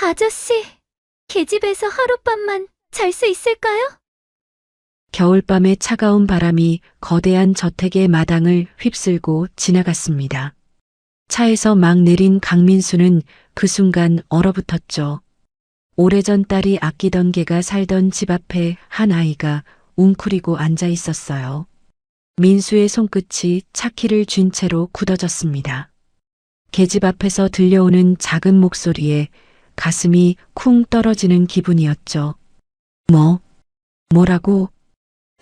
아저씨, 계집에서 하룻밤만 잘 수 있을까요? 겨울밤의 차가운 바람이 거대한 저택의 마당을 휩쓸고 지나갔습니다. 차에서 막 내린 강민수는 그 순간 얼어붙었죠. 오래전 딸이 아끼던 개가 살던 집 앞에 한 아이가 웅크리고 앉아 있었어요. 민수의 손끝이 차키를 쥔 채로 굳어졌습니다. 계집 앞에서 들려오는 작은 목소리에 가슴이 쿵 떨어지는 기분이었죠. 뭐라고?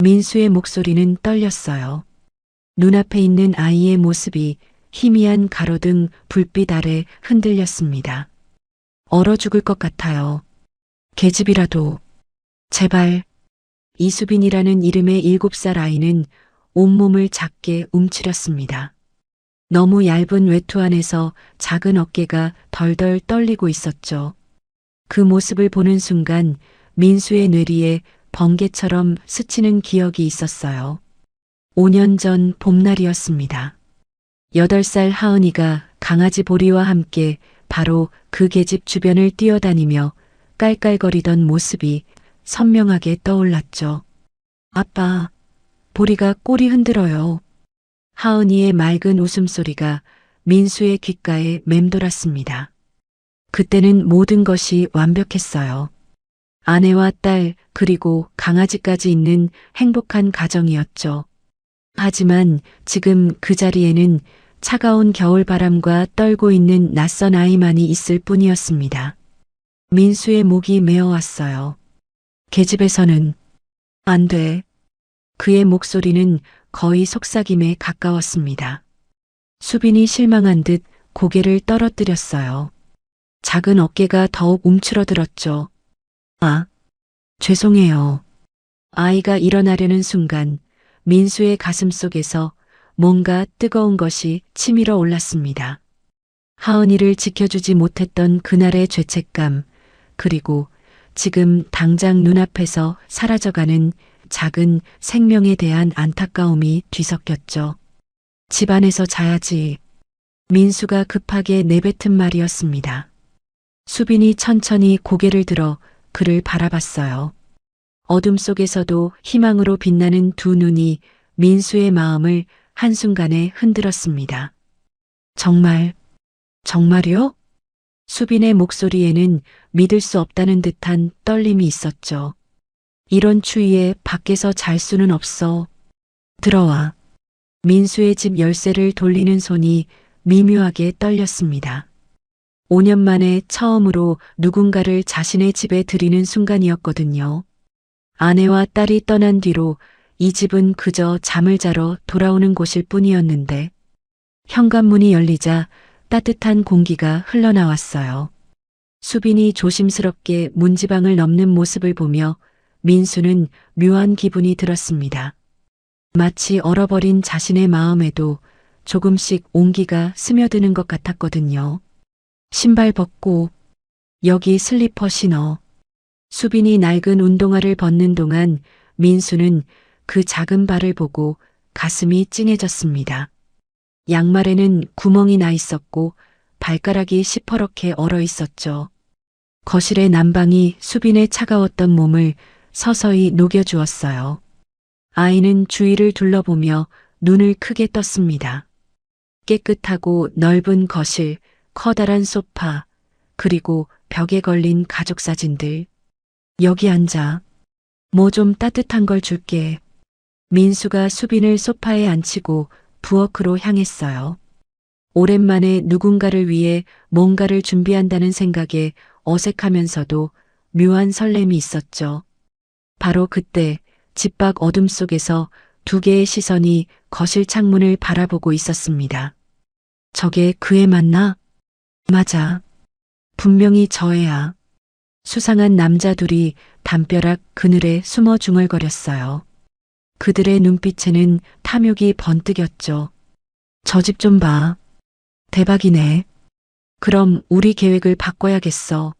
민수의 목소리는 떨렸어요. 눈앞에 있는 아이의 모습이 희미한 가로등 불빛 아래 흔들렸습니다. 얼어 죽을 것 같아요. 계집이라도. 제발. 이수빈이라는 이름의 7살 아이는 온몸을 작게 움츠렸습니다. 너무 얇은 외투 안에서 작은 어깨가 덜덜 떨리고 있었죠. 그 모습을 보는 순간 민수의 뇌리에 번개처럼 스치는 기억이 있었어요. 5년 전 봄날이었습니다. 8살 하은이가 강아지 보리와 함께 바로 그 계집 주변을 뛰어다니며 깔깔거리던 모습이 선명하게 떠올랐죠. 아빠, 보리가 꼬리 흔들어요. 하은이의 맑은 웃음소리가 민수의 귓가에 맴돌았습니다. 그때는 모든 것이 완벽했어요. 아내와 딸 그리고 강아지까지 있는 행복한 가정이었죠. 하지만 지금 그 자리에는 차가운 겨울바람과 떨고 있는 낯선 아이만이 있을 뿐이었습니다. 민수의 목이 메어왔어요. 계집에서는 안 돼. 그의 목소리는 거의 속삭임에 가까웠습니다. 수빈이 실망한 듯 고개를 떨어뜨렸어요. 작은 어깨가 더욱 움츠러들었죠. 아, 죄송해요. 아이가 일어나려는 순간 민수의 가슴 속에서 뭔가 뜨거운 것이 치밀어 올랐습니다. 하은이를 지켜주지 못했던 그날의 죄책감, 그리고 지금 당장 눈앞에서 사라져가는 작은 생명에 대한 안타까움이 뒤섞였죠. 집 안에서 자야지. 민수가 급하게 내뱉은 말이었습니다. 수빈이 천천히 고개를 들어 그를 바라봤어요. 어둠 속에서도 희망으로 빛나는 두 눈이 민수의 마음을 한순간에 흔들었습니다. 정말요? 수빈의 목소리에는 믿을 수 없다는 듯한 떨림이 있었죠. 이런 추위에 밖에서 잘 수는 없어. 들어와. 민수의 집 열쇠를 돌리는 손이 미묘하게 떨렸습니다. 5년 만에 처음으로 누군가를 자신의 집에 들이는 순간이었거든요. 아내와 딸이 떠난 뒤로 이 집은 그저 잠을 자러 돌아오는 곳일 뿐이었는데 현관문이 열리자 따뜻한 공기가 흘러나왔어요. 수빈이 조심스럽게 문지방을 넘는 모습을 보며 민수는 묘한 기분이 들었습니다. 마치 얼어버린 자신의 마음에도 조금씩 온기가 스며드는 것 같았거든요. 신발 벗고 여기 슬리퍼 신어. 수빈이 낡은 운동화를 벗는 동안 민수는 그 작은 발을 보고 가슴이 찡해졌습니다. 양말에는 구멍이 나 있었고 발가락이 시퍼렇게 얼어 있었죠. 거실의 난방이 수빈의 차가웠던 몸을 서서히 녹여주었어요. 아이는 주위를 둘러보며 눈을 크게 떴습니다. 깨끗하고 넓은 거실, 커다란 소파, 그리고 벽에 걸린 가족 사진들. 여기 앉아. 뭐 좀 따뜻한 걸 줄게. 민수가 수빈을 소파에 앉히고 부엌으로 향했어요. 오랜만에 누군가를 위해 뭔가를 준비한다는 생각에 어색하면서도 묘한 설렘이 있었죠. 바로 그때 집 밖 어둠 속에서 두 개의 시선이 거실 창문을 바라보고 있었습니다. 저게 그 애 맞나? 맞아. 분명히 저 애야. 수상한 남자 둘이 담벼락 그늘에 숨어 중얼거렸어요. 그들의 눈빛에는 탐욕이 번뜩였죠. 저 집 좀 봐. 대박이네. 그럼 우리 계획을 바꿔야겠어.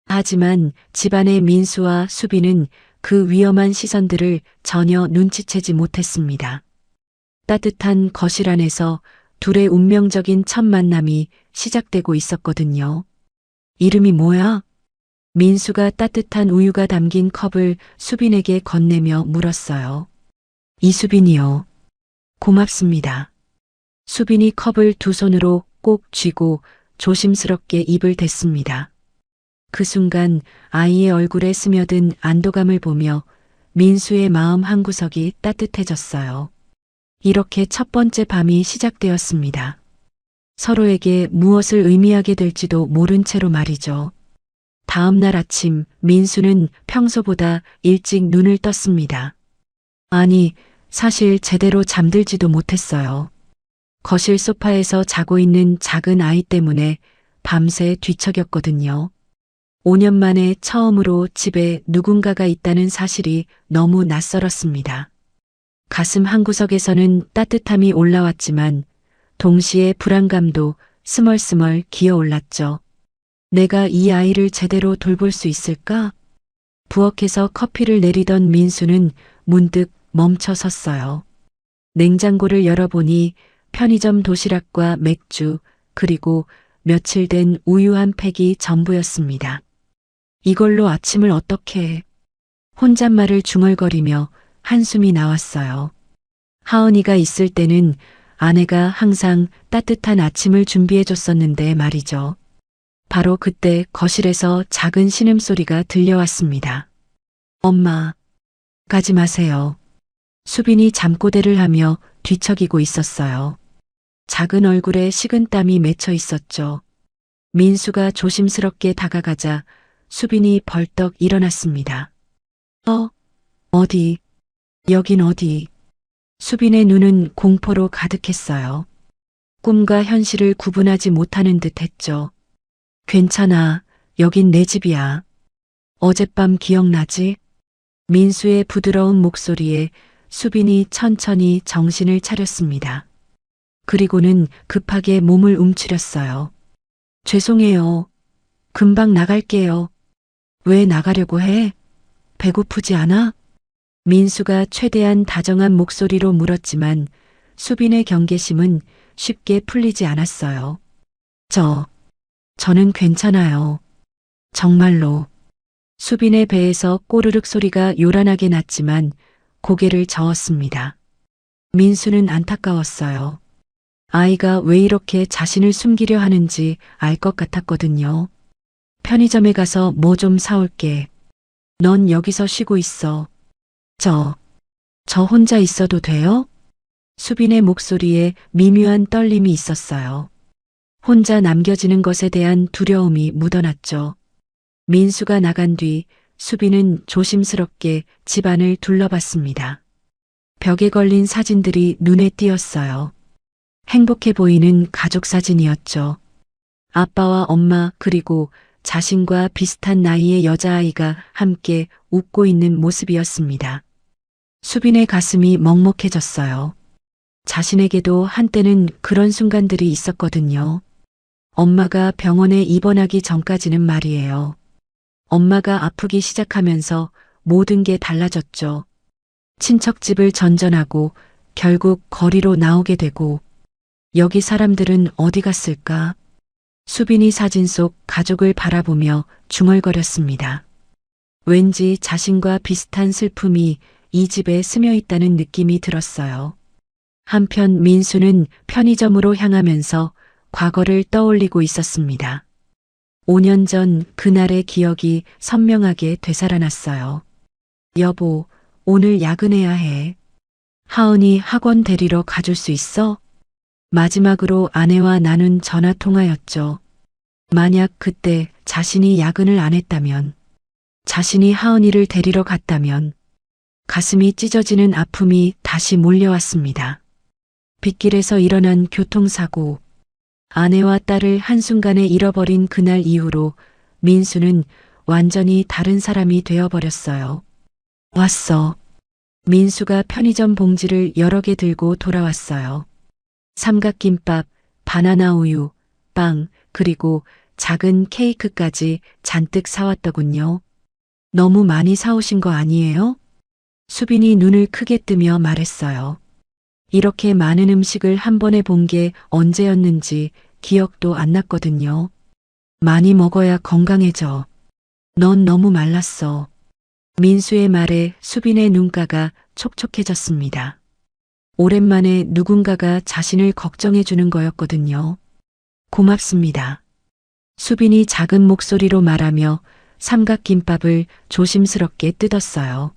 하지만 집안의 민수와 수빈은 그 위험한 시선들을 전혀 눈치채지 못했습니다. 따뜻한 거실 안에서 둘의 운명적인 첫 만남이 시작되고 있었거든요. 이름이 뭐야? 민수가 따뜻한 우유가 담긴 컵을 수빈에게 건네며 물었어요. 이수빈이요. 고맙습니다. 수빈이 컵을 두 손으로 꼭 쥐고 조심스럽게 입을 댔습니다. 그 순간 아이의 얼굴에 스며든 안도감을 보며 민수의 마음 한구석이 따뜻해졌어요. 이렇게 첫 번째 밤이 시작되었습니다. 서로에게 무엇을 의미하게 될지도 모른 채로 말이죠. 다음 날 아침 민수는 평소보다 일찍 눈을 떴습니다. 아니, 사실 제대로 잠들지도 못했어요. 거실 소파에서 자고 있는 작은 아이 때문에 밤새 뒤척였거든요. 5년 만에 처음으로 집에 누군가가 있다는 사실이 너무 낯설었습니다. 가슴 한구석에서는 따뜻함이 올라왔지만 동시에 불안감도 스멀스멀 기어올랐죠. 내가 이 아이를 제대로 돌볼 수 있을까? 부엌에서 커피를 내리던 민수는 문득 멈춰 섰어요. 냉장고를 열어보니 편의점 도시락과 맥주, 그리고 며칠 된 우유 한 팩이 전부였습니다. 이걸로 아침을 어떻게 해? 혼잣말을 중얼거리며 한숨이 나왔어요. 하은이가 있을 때는 아내가 항상 따뜻한 아침을 준비해줬었는데 말이죠. 바로 그때 거실에서 작은 신음소리가 들려왔습니다. 엄마, 가지 마세요. 수빈이 잠꼬대를 하며 뒤척이고 있었어요. 작은 얼굴에 식은땀이 맺혀 있었죠. 민수가 조심스럽게 다가가자 수빈이 벌떡 일어났습니다. 어디? 여긴 어디? 수빈의 눈은 공포로 가득했어요. 꿈과 현실을 구분하지 못하는 듯 했죠. 괜찮아. 여긴 내 집이야. 어젯밤 기억나지? 민수의 부드러운 목소리에 수빈이 천천히 정신을 차렸습니다. 그리고는 급하게 몸을 움츠렸어요. 죄송해요. 금방 나갈게요. 왜 나가려고 해? 배고프지 않아? 민수가 최대한 다정한 목소리로 물었지만 수빈의 경계심은 쉽게 풀리지 않았어요. 저는 괜찮아요. 정말로. 수빈의 배에서 꼬르륵 소리가 요란하게 났지만 고개를 저었습니다. 민수는 안타까웠어요. 아이가 왜 이렇게 자신을 숨기려 하는지 알 것 같았거든요. 편의점에 가서 뭐 좀 사올게. 넌 여기서 쉬고 있어. 저 혼자 있어도 돼요? 수빈의 목소리에 미묘한 떨림이 있었어요. 혼자 남겨지는 것에 대한 두려움이 묻어났죠. 민수가 나간 뒤 수빈은 조심스럽게 집안을 둘러봤습니다. 벽에 걸린 사진들이 눈에 띄었어요. 행복해 보이는 가족 사진이었죠. 아빠와 엄마 그리고 자신과 비슷한 나이의 여자아이가 함께 웃고 있는 모습이었습니다. 수빈의 가슴이 먹먹해졌어요. 자신에게도 한때는 그런 순간들이 있었거든요. 엄마가 병원에 입원하기 전까지는 말이에요. 엄마가 아프기 시작하면서 모든 게 달라졌죠. 친척집을 전전하고 결국 거리로 나오게 되고 여기 사람들은 어디 갔을까? 수빈이 사진 속 가족을 바라보며 중얼거렸습니다. 왠지 자신과 비슷한 슬픔이 이 집에 스며 있다는 느낌이 들었어요. 한편 민수는 편의점으로 향하면서 과거를 떠올리고 있었습니다. 5년 전 그날의 기억이 선명하게 되살아났어요. 여보, 오늘 야근해야 해. 하은이 학원 데리러 가줄 수 있어? 마지막으로 아내와 나눈 전화 통화였죠. 만약 그때 자신이 야근을 안 했다면, 자신이 하은이를 데리러 갔다면, 가슴이 찢어지는 아픔이 다시 몰려왔습니다. 빗길에서 일어난 교통사고, 아내와 딸을 한순간에 잃어버린 그날 이후로 민수는 완전히 다른 사람이 되어버렸어요. 왔어. 민수가 편의점 봉지를 여러 개 들고 돌아왔어요. 삼각김밥, 바나나 우유, 빵, 그리고 작은 케이크까지 잔뜩 사왔더군요. 너무 많이 사오신 거 아니에요? 수빈이 눈을 크게 뜨며 말했어요. 이렇게 많은 음식을 한 번에 본 게 언제였는지 기억도 안 났거든요. 많이 먹어야 건강해져. 넌 너무 말랐어. 민수의 말에 수빈의 눈가가 촉촉해졌습니다. 오랜만에 누군가가 자신을 걱정해 주는 거였거든요. 고맙습니다. 수빈이 작은 목소리로 말하며 삼각김밥을 조심스럽게 뜯었어요.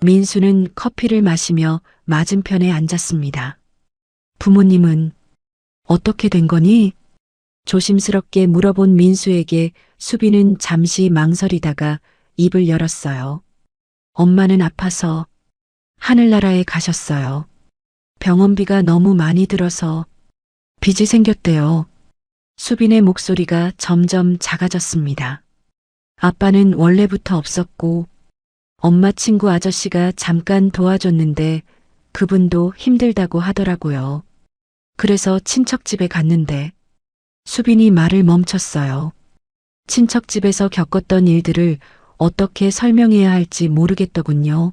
민수는 커피를 마시며 맞은편에 앉았습니다. 부모님은 어떻게 된 거니? 조심스럽게 물어본 민수에게 수빈은 잠시 망설이다가 입을 열었어요. 엄마는 아파서 하늘나라에 가셨어요. 병원비가 너무 많이 들어서 빚이 생겼대요. 수빈의 목소리가 점점 작아졌습니다. 아빠는 원래부터 없었고 엄마 친구 아저씨가 잠깐 도와줬는데 그분도 힘들다고 하더라고요. 그래서 친척 집에 갔는데 수빈이 말을 멈췄어요. 친척 집에서 겪었던 일들을 어떻게 설명해야 할지 모르겠더군요.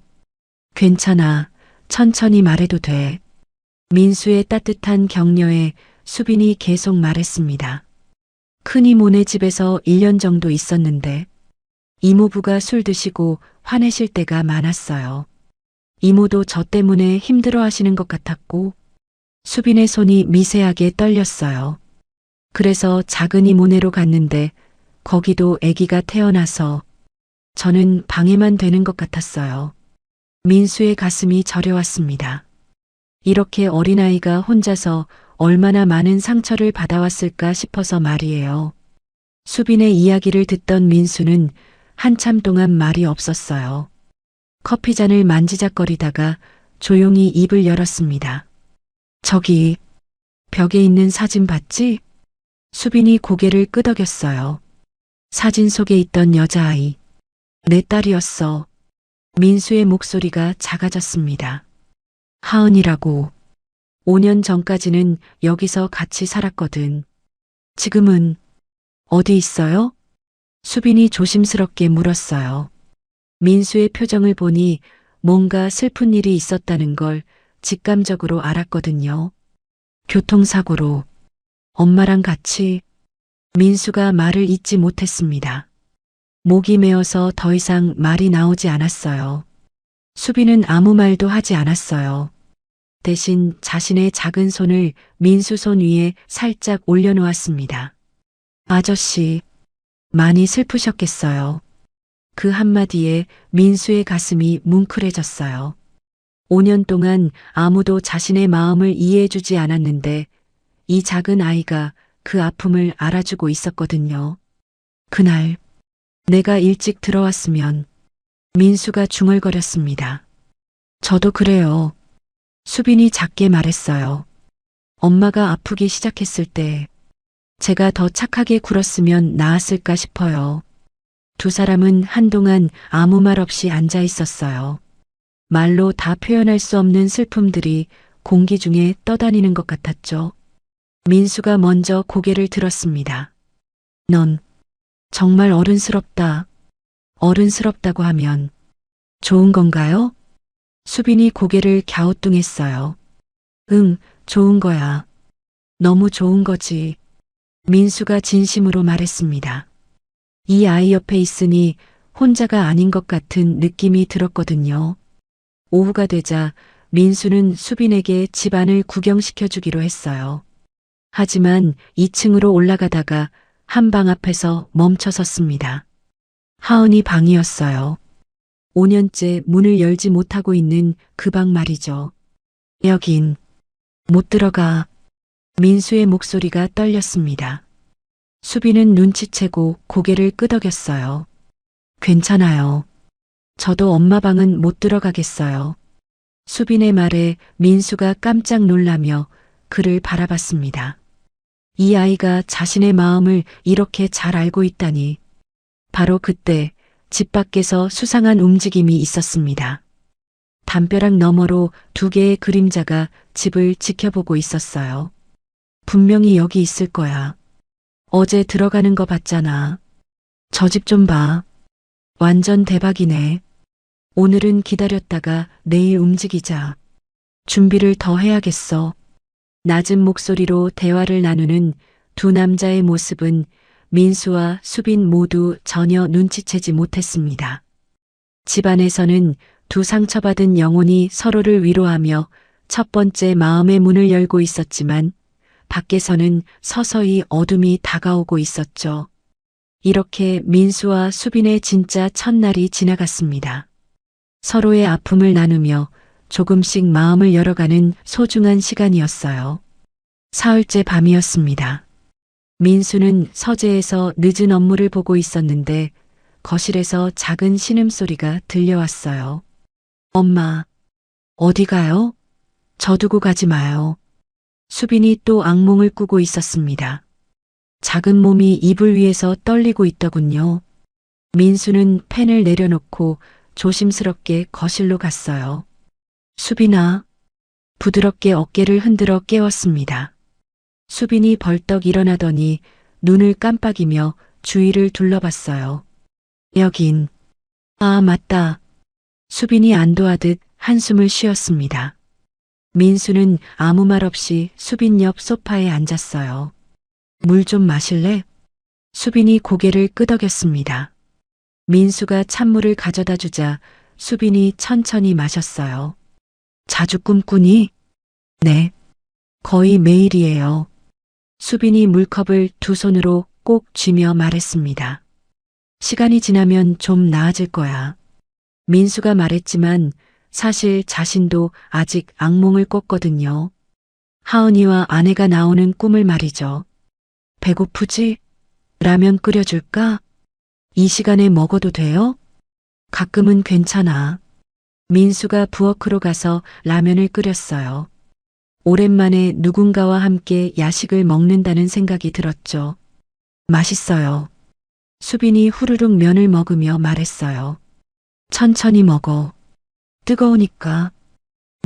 괜찮아. 천천히 말해도 돼. 민수의 따뜻한 격려에 수빈이 계속 말했습니다. 큰이모네 집에서 1년 정도 있었는데 이모부가 술 드시고 화내실 때가 많았어요. 이모도 저 때문에 힘들어 하시는 것 같았고 수빈의 손이 미세하게 떨렸어요. 그래서 작은 이모네로 갔는데 거기도 아기가 태어나서 저는 방해만 되는 것 같았어요. 민수의 가슴이 저려왔습니다. 이렇게 어린아이가 혼자서 얼마나 많은 상처를 받아왔을까 싶어서 말이에요. 수빈의 이야기를 듣던 민수는 한참 동안 말이 없었어요. 커피잔을 만지작거리다가 조용히 입을 열었습니다. 저기, 벽에 있는 사진 봤지? 수빈이 고개를 끄덕였어요. 사진 속에 있던 여자아이. 내 딸이었어. 민수의 목소리가 작아졌습니다. 하은이라고. 5년 전까지는 여기서 같이 살았거든. 지금은 어디 있어요? 수빈이 조심스럽게 물었어요. 민수의 표정을 보니 뭔가 슬픈 일이 있었다는 걸 직감적으로 알았거든요. 교통사고로 엄마랑 같이. 민수가 말을 잇지 못했습니다. 목이 메어서 더 이상 말이 나오지 않았어요. 수빈은 아무 말도 하지 않았어요. 대신 자신의 작은 손을 민수 손 위에 살짝 올려놓았습니다. 아저씨, 많이 슬프셨겠어요. 그 한마디에 민수의 가슴이 뭉클해졌어요. 5년 동안 아무도 자신의 마음을 이해해주지 않았는데 이 작은 아이가 그 아픔을 알아주고 있었거든요. 그날 내가 일찍 들어왔으면. 민수가 중얼거렸습니다. 저도 그래요. 수빈이 작게 말했어요. 엄마가 아프기 시작했을 때 제가 더 착하게 굴었으면 나았을까 싶어요. 두 사람은 한동안 아무 말 없이 앉아 있었어요. 말로 다 표현할 수 없는 슬픔들이 공기 중에 떠다니는 것 같았죠. 민수가 먼저 고개를 들었습니다. 넌 정말 어른스럽다. 어른스럽다고 하면 좋은 건가요? 수빈이 고개를 갸우뚱했어요. 응, 좋은 거야. 너무 좋은 거지. 민수가 진심으로 말했습니다. 이 아이 옆에 있으니 혼자가 아닌 것 같은 느낌이 들었거든요. 오후가 되자 민수는 수빈에게 집안을 구경시켜 주기로 했어요. 하지만 2층으로 올라가다가 한 방 앞에서 멈춰 섰습니다. 하은이 방이었어요. 5년째 문을 열지 못하고 있는 그 방 말이죠. 여긴 못 들어가. 민수의 목소리가 떨렸습니다. 수빈은 눈치채고 고개를 끄덕였어요. 괜찮아요. 저도 엄마 방은 못 들어가겠어요. 수빈의 말에 민수가 깜짝 놀라며 그를 바라봤습니다. 이 아이가 자신의 마음을 이렇게 잘 알고 있다니. 바로 그때 집 밖에서 수상한 움직임이 있었습니다. 담벼락 너머로 두 개의 그림자가 집을 지켜보고 있었어요. 분명히 여기 있을 거야. 어제 들어가는 거 봤잖아. 저 집 좀 봐. 완전 대박이네. 오늘은 기다렸다가 내일 움직이자. 준비를 더 해야겠어. 낮은 목소리로 대화를 나누는 두 남자의 모습은 민수와 수빈 모두 전혀 눈치채지 못했습니다. 집안에서는 두 상처받은 영혼이 서로를 위로하며 첫 번째 마음의 문을 열고 있었지만 밖에서는 서서히 어둠이 다가오고 있었죠. 이렇게 민수와 수빈의 진짜 첫날이 지나갔습니다. 서로의 아픔을 나누며 조금씩 마음을 열어가는 소중한 시간이었어요. 사흘째 밤이었습니다. 민수는 서재에서 늦은 업무를 보고 있었는데 거실에서 작은 신음소리가 들려왔어요. 엄마, 어디 가요? 저 두고 가지 마요. 수빈이 또 악몽을 꾸고 있었습니다. 작은 몸이 이불 위에서 떨리고 있더군요. 민수는 펜을 내려놓고 조심스럽게 거실로 갔어요. 수빈아, 부드럽게 어깨를 흔들어 깨웠습니다. 수빈이 벌떡 일어나더니 눈을 깜빡이며 주위를 둘러봤어요. 여긴, 아, 맞다. 수빈이 안도하듯 한숨을 쉬었습니다. 민수는 아무 말 없이 수빈 옆 소파에 앉았어요. 물 좀 마실래? 수빈이 고개를 끄덕였습니다. 민수가 찬물을 가져다 주자 수빈이 천천히 마셨어요. 자주 꿈꾸니? 네. 거의 매일이에요. 수빈이 물컵을 두 손으로 꼭 쥐며 말했습니다. 시간이 지나면 좀 나아질 거야. 민수가 말했지만 사실 자신도 아직 악몽을 꿨거든요. 하은이와 아내가 나오는 꿈을 말이죠. 배고프지? 라면 끓여줄까? 이 시간에 먹어도 돼요? 가끔은 괜찮아. 민수가 부엌으로 가서 라면을 끓였어요. 오랜만에 누군가와 함께 야식을 먹는다는 생각이 들었죠. 맛있어요. 수빈이 후루룩 면을 먹으며 말했어요. 천천히 먹어. 뜨거우니까.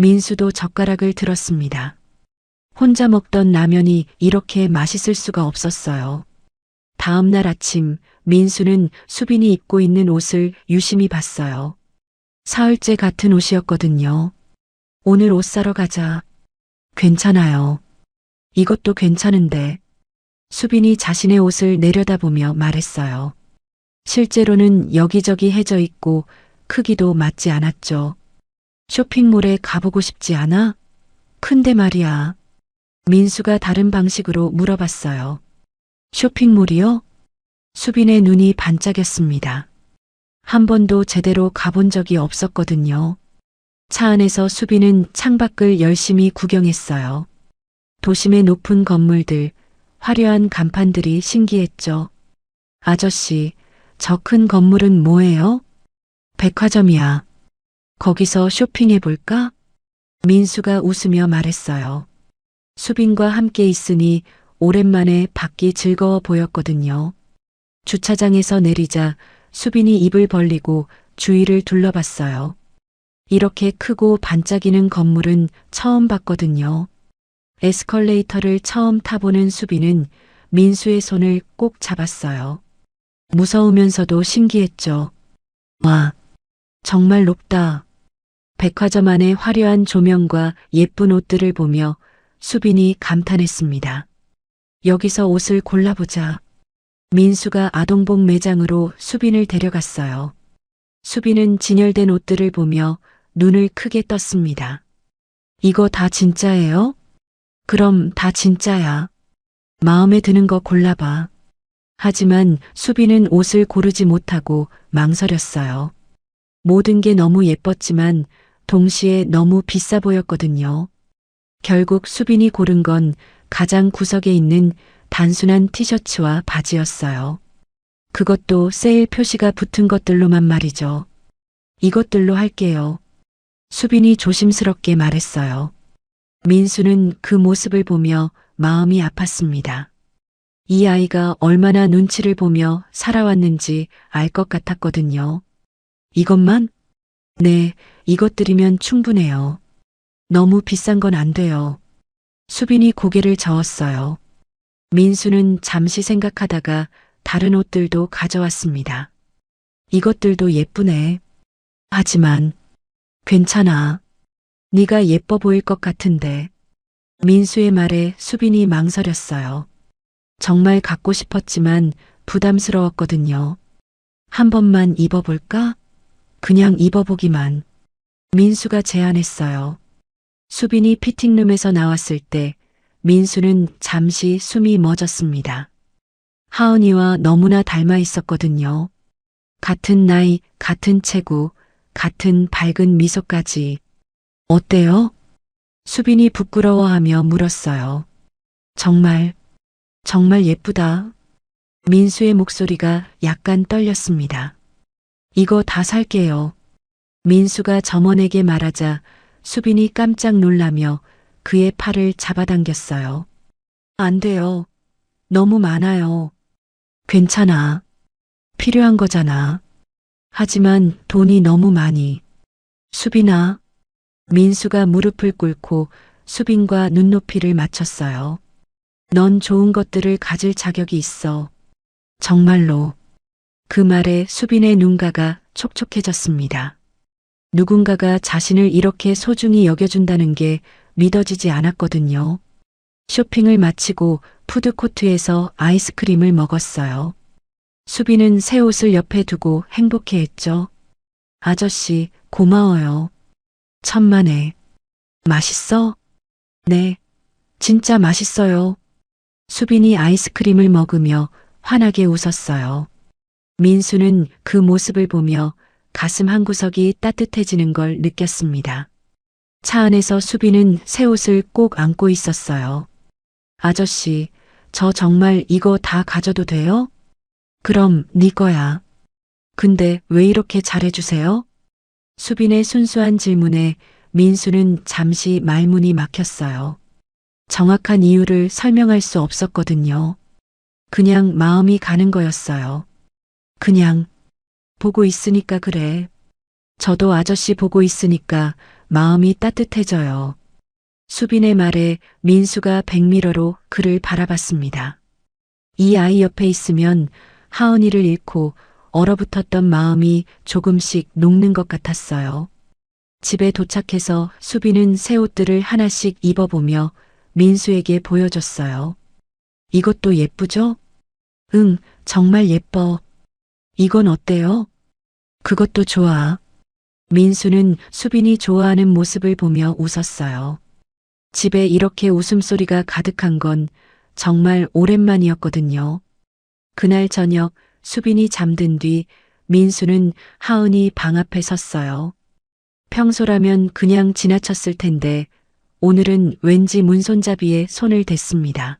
민수도 젓가락을 들었습니다. 혼자 먹던 라면이 이렇게 맛있을 수가 없었어요. 다음 날 아침 민수는 수빈이 입고 있는 옷을 유심히 봤어요. 사흘째 같은 옷이었거든요. 오늘 옷 사러 가자. 괜찮아요. 이것도 괜찮은데. 수빈이 자신의 옷을 내려다보며 말했어요. 실제로는 여기저기 해져 있고 크기도 맞지 않았죠. 쇼핑몰에 가보고 싶지 않아? 근데 말이야. 민수가 다른 방식으로 물어봤어요. 쇼핑몰이요? 수빈의 눈이 반짝였습니다. 한 번도 제대로 가본 적이 없었거든요. 차 안에서 수빈은 창밖을 열심히 구경했어요. 도심의 높은 건물들, 화려한 간판들이 신기했죠. 아저씨, 저 큰 건물은 뭐예요? 백화점이야. 거기서 쇼핑해볼까? 민수가 웃으며 말했어요. 수빈과 함께 있으니 오랜만에 밖이 즐거워 보였거든요. 주차장에서 내리자 수빈이 입을 벌리고 주위를 둘러봤어요. 이렇게 크고 반짝이는 건물은 처음 봤거든요. 에스컬레이터를 처음 타보는 수빈은 민수의 손을 꼭 잡았어요. 무서우면서도 신기했죠. 와, 정말 높다. 백화점 안의 화려한 조명과 예쁜 옷들을 보며 수빈이 감탄했습니다. 여기서 옷을 골라보자. 민수가 아동복 매장으로 수빈을 데려갔어요. 수빈은 진열된 옷들을 보며 눈을 크게 떴습니다. 이거 다 진짜예요? 그럼 다 진짜야. 마음에 드는 거 골라봐. 하지만 수빈은 옷을 고르지 못하고 망설였어요. 모든 게 너무 예뻤지만 동시에 너무 비싸 보였거든요. 결국 수빈이 고른 건 가장 구석에 있는 단순한 티셔츠와 바지였어요. 그것도 세일 표시가 붙은 것들로만 말이죠. 이것들로 할게요. 수빈이 조심스럽게 말했어요. 민수는 그 모습을 보며 마음이 아팠습니다. 이 아이가 얼마나 눈치를 보며 살아왔는지 알 것 같았거든요. 이것만? 네, 이것들이면 충분해요. 너무 비싼 건 안 돼요. 수빈이 고개를 저었어요. 민수는 잠시 생각하다가 다른 옷들도 가져왔습니다. 이것들도 예쁘네. 하지만 괜찮아. 네가 예뻐 보일 것 같은데. 민수의 말에 수빈이 망설였어요. 정말 갖고 싶었지만 부담스러웠거든요. 한 번만 입어볼까? 그냥 입어보기만. 민수가 제안했어요. 수빈이 피팅룸에서 나왔을 때 민수는 잠시 숨이 멎었습니다. 하은이와 너무나 닮아 있었거든요. 같은 나이, 같은 체구, 같은 밝은 미소까지. 어때요? 수빈이 부끄러워하며 물었어요. 정말 예쁘다. 민수의 목소리가 약간 떨렸습니다. 이거 다 살게요. 민수가 점원에게 말하자 수빈이 깜짝 놀라며 그의 팔을 잡아당겼어요. 안 돼요. 너무 많아요. 괜찮아. 필요한 거잖아. 하지만 돈이 너무 많이. 수빈아. 민수가 무릎을 꿇고 수빈과 눈높이를 맞췄어요. 넌 좋은 것들을 가질 자격이 있어. 정말로. 그 말에 수빈의 눈가가 촉촉해졌습니다. 누군가가 자신을 이렇게 소중히 여겨준다는 게 믿어지지 않았거든요. 쇼핑을 마치고 푸드코트에서 아이스크림을 먹었어요. 수빈은 새 옷을 옆에 두고 행복해했죠. 아저씨, 고마워요. 천만에. 맛있어? 네, 진짜 맛있어요. 수빈이 아이스크림을 먹으며 환하게 웃었어요. 민수는 그 모습을 보며 가슴 한구석이 따뜻해지는 걸 느꼈습니다. 차 안에서 수빈은 새 옷을 꼭 안고 있었어요. 아저씨, 저 정말 이거 다 가져도 돼요? 그럼 네 거야. 근데 왜 이렇게 잘해주세요? 수빈의 순수한 질문에 민수는 잠시 말문이 막혔어요. 정확한 이유를 설명할 수 없었거든요. 그냥 마음이 가는 거였어요. 그냥 보고 있으니까 그래. 저도 아저씨 보고 있으니까 마음이 따뜻해져요. 수빈의 말에 민수가 백미러로 그를 바라봤습니다. 이 아이 옆에 있으면 하은이를 잃고 얼어붙었던 마음이 조금씩 녹는 것 같았어요. 집에 도착해서 수빈은 새 옷들을 하나씩 입어보며 민수에게 보여줬어요. 이것도 예쁘죠? 응, 정말 예뻐. 이건 어때요? 그것도 좋아. 민수는 수빈이 좋아하는 모습을 보며 웃었어요. 집에 이렇게 웃음소리가 가득한 건 정말 오랜만이었거든요. 그날 저녁 수빈이 잠든 뒤 민수는 하은이 방 앞에 섰어요. 평소라면 그냥 지나쳤을 텐데 오늘은 왠지 문손잡이에 손을 댔습니다.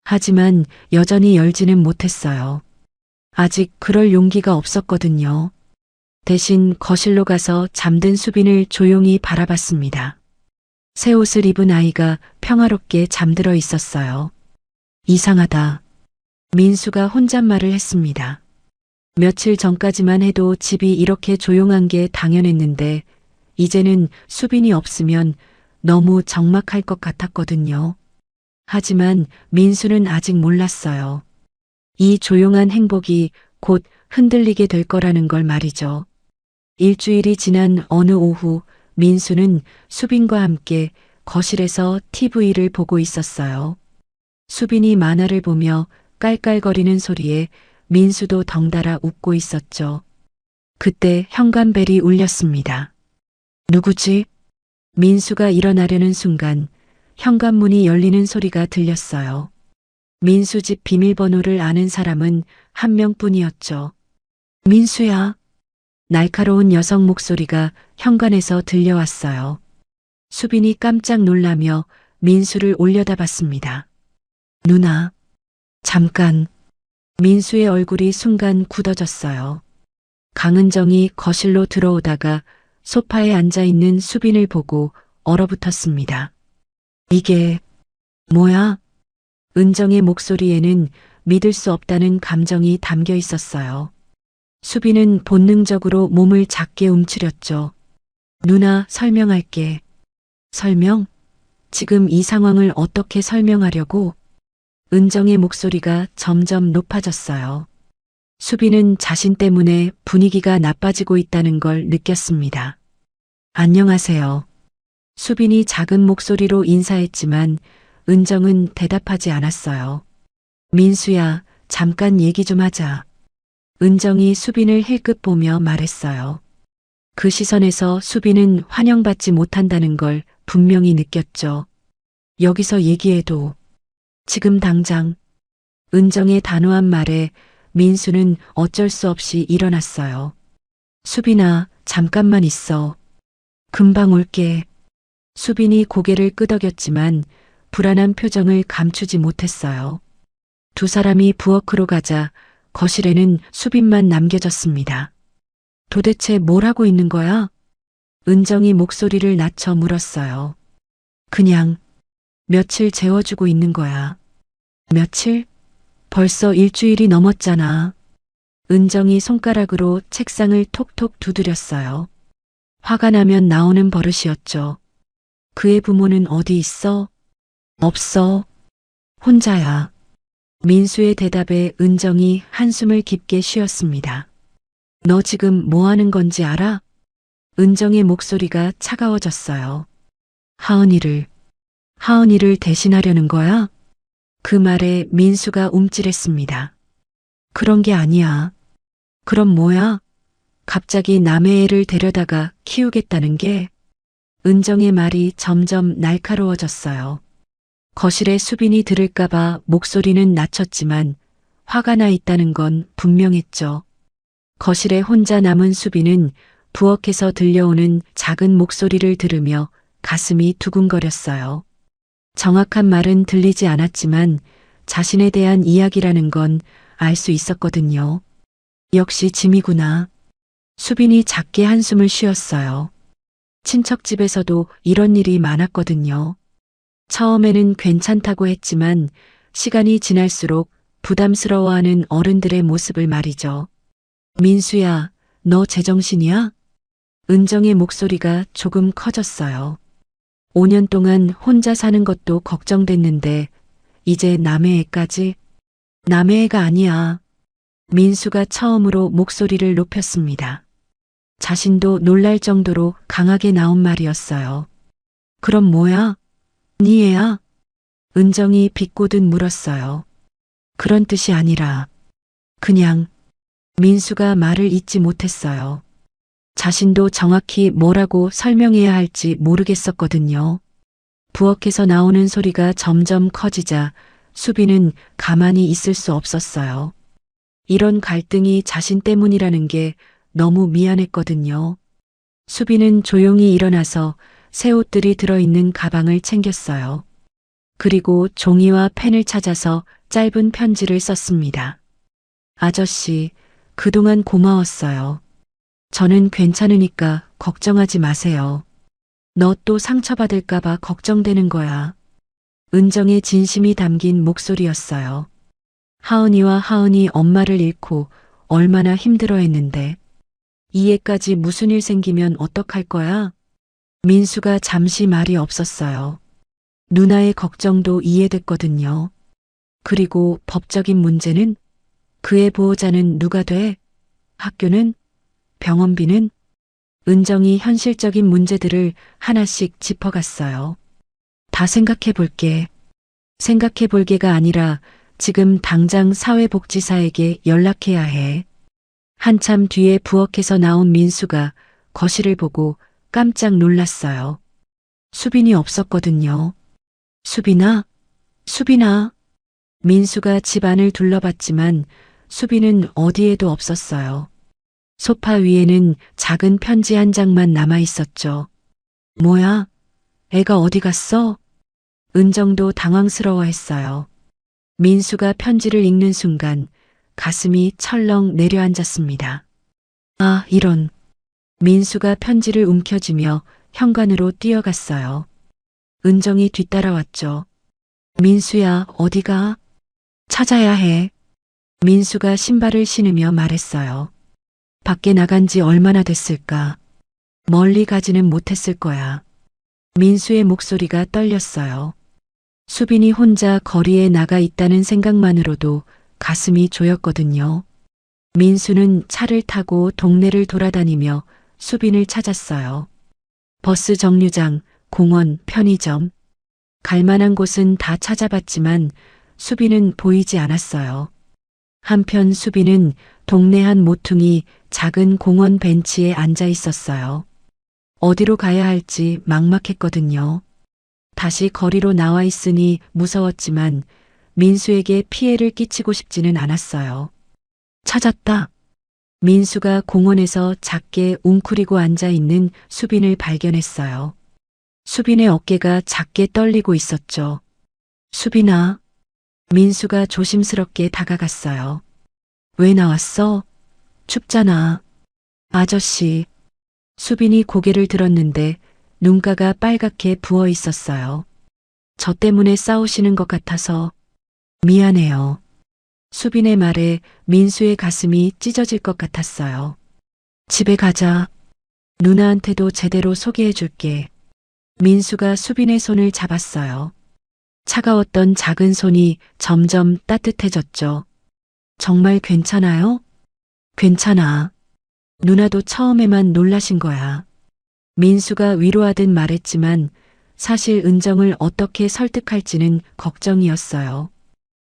하지만 여전히 열지는 못했어요. 아직 그럴 용기가 없었거든요. 대신 거실로 가서 잠든 수빈을 조용히 바라봤습니다. 새 옷을 입은 아이가 평화롭게 잠들어 있었어요. 이상하다. 민수가 혼잣말을 했습니다. 며칠 전까지만 해도 집이 이렇게 조용한 게 당연했는데 이제는 수빈이 없으면 너무 적막할 것 같았거든요. 하지만 민수는 아직 몰랐어요. 이 조용한 행복이 곧 흔들리게 될 거라는 걸 말이죠. 일주일이 지난 어느 오후 민수는 수빈과 함께 거실에서 TV를 보고 있었어요. 수빈이 만화를 보며 깔깔거리는 소리에 민수도 덩달아 웃고 있었죠. 그때 현관벨이 울렸습니다. 누구지? 민수가 일어나려는 순간 현관문이 열리는 소리가 들렸어요. 민수 집 비밀번호를 아는 사람은 한 명뿐이었죠. 민수야. 날카로운 여성 목소리가 현관에서 들려왔어요. 수빈이 깜짝 놀라며 민수를 올려다봤습니다. 누나. 잠깐. 민수의 얼굴이 순간 굳어졌어요. 강은정이 거실로 들어오다가 소파에 앉아있는 수빈을 보고 얼어붙었습니다. 이게 뭐야? 은정의 목소리에는 믿을 수 없다는 감정이 담겨 있었어요. 수빈은 본능적으로 몸을 작게 움츠렸죠. 누나, 설명할게. 설명? 지금 이 상황을 어떻게 설명하려고? 은정의 목소리가 점점 높아졌어요. 수빈은 자신 때문에 분위기가 나빠지고 있다는 걸 느꼈습니다. 안녕하세요. 수빈이 작은 목소리로 인사했지만 은정은 대답하지 않았어요. 민수야, 잠깐 얘기 좀 하자. 은정이 수빈을 힐끗 보며 말했어요. 그 시선에서 수빈은 환영받지 못한다는 걸 분명히 느꼈죠. 여기서 얘기해도 지금 당장. 은정의 단호한 말에 민수는 어쩔 수 없이 일어났어요. 수빈아, 잠깐만 있어. 금방 올게. 수빈이 고개를 끄덕였지만 불안한 표정을 감추지 못했어요. 두 사람이 부엌으로 가자 거실에는 수빈만 남겨졌습니다. 도대체 뭘 하고 있는 거야? 은정이 목소리를 낮춰 물었어요. 그냥 며칠 재워주고 있는 거야. 며칠? 벌써 일주일이 넘었잖아. 은정이 손가락으로 책상을 톡톡 두드렸어요. 화가 나면 나오는 버릇이었죠. 그의 부모는 어디 있어? 없어. 혼자야. 민수의 대답에 은정이 한숨을 깊게 쉬었습니다. 너 지금 뭐 하는 건지 알아? 은정의 목소리가 차가워졌어요. 하은이를 대신하려는 거야? 그 말에 민수가 움찔했습니다. 그런 게 아니야. 그럼 뭐야? 갑자기 남의 애를 데려다가 키우겠다는 게? 은정의 말이 점점 날카로워졌어요. 거실에 수빈이 들을까봐 목소리는 낮췄지만 화가 나 있다는 건 분명했죠. 거실에 혼자 남은 수빈은 부엌에서 들려오는 작은 목소리를 들으며 가슴이 두근거렸어요. 정확한 말은 들리지 않았지만 자신에 대한 이야기라는 건 알 수 있었거든요. 역시 짐이구나. 수빈이 작게 한숨을 쉬었어요. 친척집에서도 이런 일이 많았거든요. 처음에는 괜찮다고 했지만 시간이 지날수록 부담스러워하는 어른들의 모습을 말이죠. 민수야, 너 제정신이야? 은정의 목소리가 조금 커졌어요. 5년 동안 혼자 사는 것도 걱정됐는데 이제 남의 애까지? 남의 애가 아니야. 민수가 처음으로 목소리를 높였습니다. 자신도 놀랄 정도로 강하게 나온 말이었어요. 그럼 뭐야? 네 애야? 은정이 비꼬듯 물었어요. 그런 뜻이 아니라 그냥. 민수가 말을 잇지 못했어요. 자신도 정확히 뭐라고 설명해야 할지 모르겠었거든요. 부엌에서 나오는 소리가 점점 커지자 수빈은 가만히 있을 수 없었어요. 이런 갈등이 자신 때문이라는 게 너무 미안했거든요. 수빈은 조용히 일어나서 새 옷들이 들어있는 가방을 챙겼어요. 그리고 종이와 펜을 찾아서 짧은 편지를 썼습니다. 아저씨, 그동안 고마웠어요. 저는 괜찮으니까 걱정하지 마세요. 너 또 상처받을까봐 걱정되는 거야. 은정의 진심이 담긴 목소리였어요. 하은이 엄마를 잃고 얼마나 힘들어했는데 이 애까지 무슨 일 생기면 어떡할 거야? 민수가 잠시 말이 없었어요. 누나의 걱정도 이해됐거든요. 그리고 법적인 문제는? 그의 보호자는 누가 돼? 학교는? 병원비는? 은정이 현실적인 문제들을 하나씩 짚어갔어요. 다 생각해 볼게. 생각해 볼 게가 아니라 지금 당장 사회복지사에게 연락해야 해. 한참 뒤에 부엌에서 나온 민수가 거실을 보고 깜짝 놀랐어요. 수빈이 없었거든요. 수빈아? 민수가 집안을 둘러봤지만 수빈은 어디에도 없었어요. 소파 위에는 작은 편지 한 장만 남아 있었죠. 뭐야? 애가 어디 갔어? 은정도 당황스러워했어요. 민수가 편지를 읽는 순간 가슴이 철렁 내려앉았습니다. 아, 이런. 민수가 편지를 움켜쥐며 현관으로 뛰어갔어요. 은정이 뒤따라왔죠. 민수야, 어디가? 찾아야 해. 민수가 신발을 신으며 말했어요. 밖에 나간 지 얼마나 됐을까? 멀리 가지는 못했을 거야. 민수의 목소리가 떨렸어요. 수빈이 혼자 거리에 나가 있다는 생각만으로도 가슴이 조였거든요. 민수는 차를 타고 동네를 돌아다니며 수빈을 찾았어요. 버스 정류장, 공원, 편의점. 갈 만한 곳은 다 찾아봤지만 수빈은 보이지 않았어요. 한편 수빈은 동네 한 모퉁이 작은 공원 벤치에 앉아 있었어요. 어디로 가야 할지 막막했거든요. 다시 거리로 나와 있으니 무서웠지만 민수에게 피해를 끼치고 싶지는 않았어요. 찾았다. 민수가 공원에서 작게 웅크리고 앉아 있는 수빈을 발견했어요. 수빈의 어깨가 작게 떨리고 있었죠. 수빈아. 민수가 조심스럽게 다가갔어요. 왜 나왔어? 춥잖아. 아저씨. 수빈이 고개를 들었는데 눈가가 빨갛게 부어 있었어요. 저 때문에 싸우시는 것 같아서 미안해요. 수빈의 말에 민수의 가슴이 찢어질 것 같았어요. 집에 가자. 누나한테도 제대로 소개해 줄게. 민수가 수빈의 손을 잡았어요. 차가웠던 작은 손이 점점 따뜻해졌죠. 정말 괜찮아요? 괜찮아. 누나도 처음에만 놀라신 거야. 민수가 위로하듯 말했지만 사실 은정을 어떻게 설득할지는 걱정이었어요.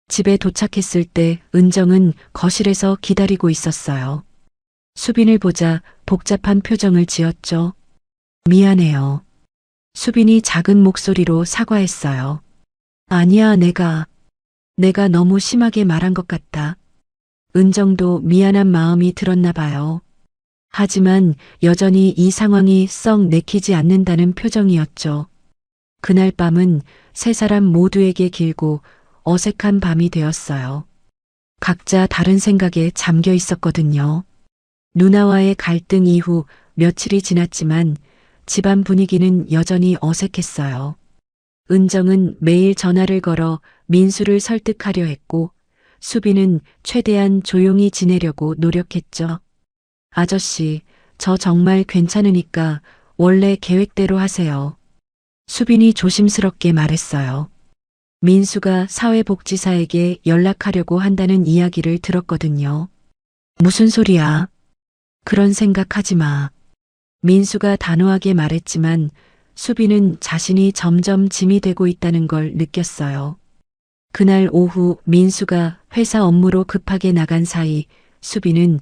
집에 도착했을 때 은정은 거실에서 기다리고 있었어요. 수빈을 보자 복잡한 표정을 지었죠. 미안해요. 수빈이 작은 목소리로 사과했어요. 아니야, 내가 너무 심하게 말한 것 같다. 은정도 미안한 마음이 들었나 봐요. 하지만 여전히 이 상황이 썩 내키지 않는다는 표정이었죠. 그날 밤은 세 사람 모두에게 길고 어색한 밤이 되었어요. 각자 다른 생각에 잠겨 있었거든요. 누나와의 갈등 이후 며칠이 지났지만 집안 분위기는 여전히 어색했어요. 은정은 매일 전화를 걸어 민수를 설득하려 했고 수빈은 최대한 조용히 지내려고 노력했죠. 아저씨, 저 정말 괜찮으니까 원래 계획대로 하세요. 수빈이 조심스럽게 말했어요. 민수가 사회복지사에게 연락하려고 한다는 이야기를 들었거든요. 무슨 소리야? 그런 생각하지 마. 민수가 단호하게 말했지만 수빈은 자신이 점점 짐이 되고 있다는 걸 느꼈어요. 그날 오후 민수가 회사 업무로 급하게 나간 사이 수빈은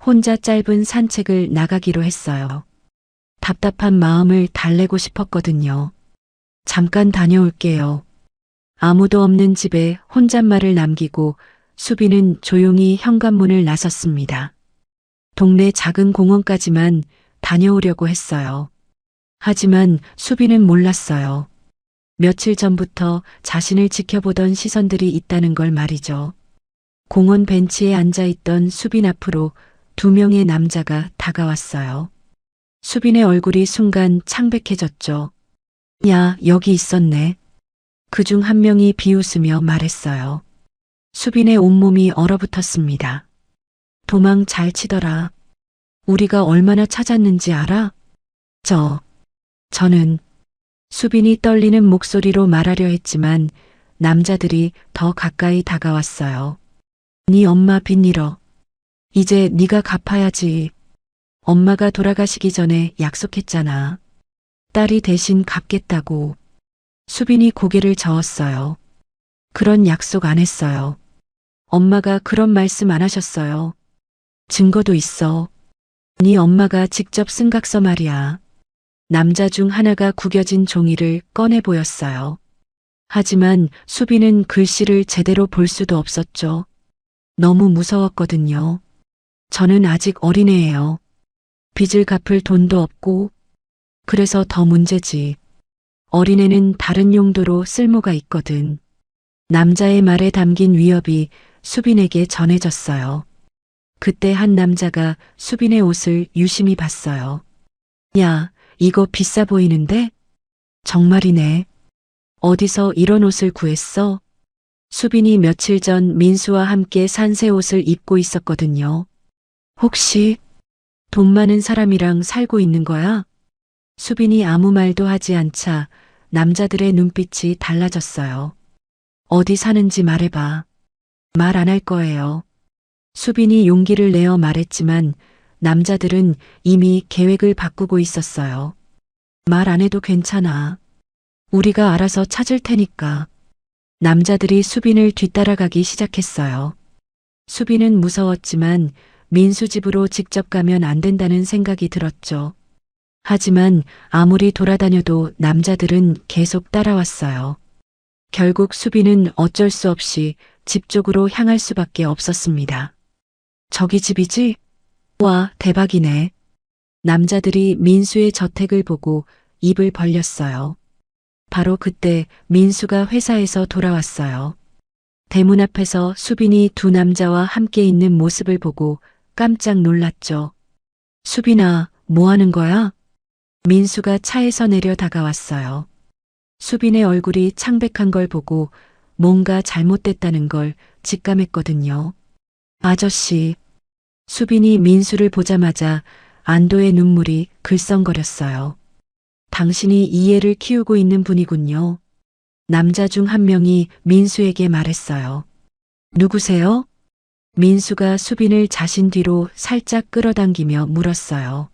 혼자 짧은 산책을 나가기로 했어요. 답답한 마음을 달래고 싶었거든요. 잠깐 다녀올게요. 아무도 없는 집에 혼잣말을 남기고 수빈은 조용히 현관문을 나섰습니다. 동네 작은 공원까지만 다녀오려고 했어요. 하지만 수빈은 몰랐어요. 며칠 전부터 자신을 지켜보던 시선들이 있다는 걸 말이죠. 공원 벤치에 앉아있던 수빈 앞으로 두 명의 남자가 다가왔어요. 수빈의 얼굴이 순간 창백해졌죠. 야, 여기 있었네. 그중 한 명이 비웃으며 말했어요. 수빈의 온몸이 얼어붙었습니다. 도망 잘 치더라. 우리가 얼마나 찾았는지 알아? 저는 수빈이 떨리는 목소리로 말하려 했지만 남자들이 더 가까이 다가왔어요. 네 엄마 빚일어. 이제 네가 갚아야지. 엄마가 돌아가시기 전에 약속했잖아. 딸이 대신 갚겠다고. 수빈이 고개를 저었어요. 그런 약속 안 했어요. 엄마가 그런 말씀 안 하셨어요. 증거도 있어. 네 엄마가 직접 쓴 각서 말이야. 남자 중 하나가 구겨진 종이를 꺼내 보였어요. 하지만 수빈은 글씨를 제대로 볼 수도 없었죠. 너무 무서웠거든요. 저는 아직 어린애예요. 빚을 갚을 돈도 없고. 그래서 더 문제지. 어린애는 다른 용도로 쓸모가 있거든. 남자의 말에 담긴 위협이 수빈에게 전해졌어요. 그때 한 남자가 수빈의 옷을 유심히 봤어요. 야, 이거 비싸 보이는데? 정말이네. 어디서 이런 옷을 구했어? 수빈이 며칠 전 민수와 함께 산 새 옷을 입고 있었거든요. 혹시 돈 많은 사람이랑 살고 있는 거야? 수빈이 아무 말도 하지 않자 남자들의 눈빛이 달라졌어요. 어디 사는지 말해봐. 말 안 할 거예요. 수빈이 용기를 내어 말했지만 남자들은 이미 계획을 바꾸고 있었어요. 말 안 해도 괜찮아. 우리가 알아서 찾을 테니까. 남자들이 수빈을 뒤따라가기 시작했어요. 수빈은 무서웠지만 민수 집으로 직접 가면 안 된다는 생각이 들었죠. 하지만 아무리 돌아다녀도 남자들은 계속 따라왔어요. 결국 수빈은 어쩔 수 없이 집 쪽으로 향할 수밖에 없었습니다. 저기 집이지? 와, 대박이네. 남자들이 민수의 저택을 보고 입을 벌렸어요. 바로 그때 민수가 회사에서 돌아왔어요. 대문 앞에서 수빈이 두 남자와 함께 있는 모습을 보고 깜짝 놀랐죠. 수빈아, 뭐 하는 거야? 민수가 차에서 내려 다가왔어요. 수빈의 얼굴이 창백한 걸 보고 뭔가 잘못됐다는 걸 직감했거든요. 아저씨. 수빈이 민수를 보자마자 안도의 눈물이 글썽거렸어요. 당신이 이 애를 키우고 있는 분이군요. 남자 중 한 명이 민수에게 말했어요. 누구세요? 민수가 수빈을 자신 뒤로 살짝 끌어당기며 물었어요.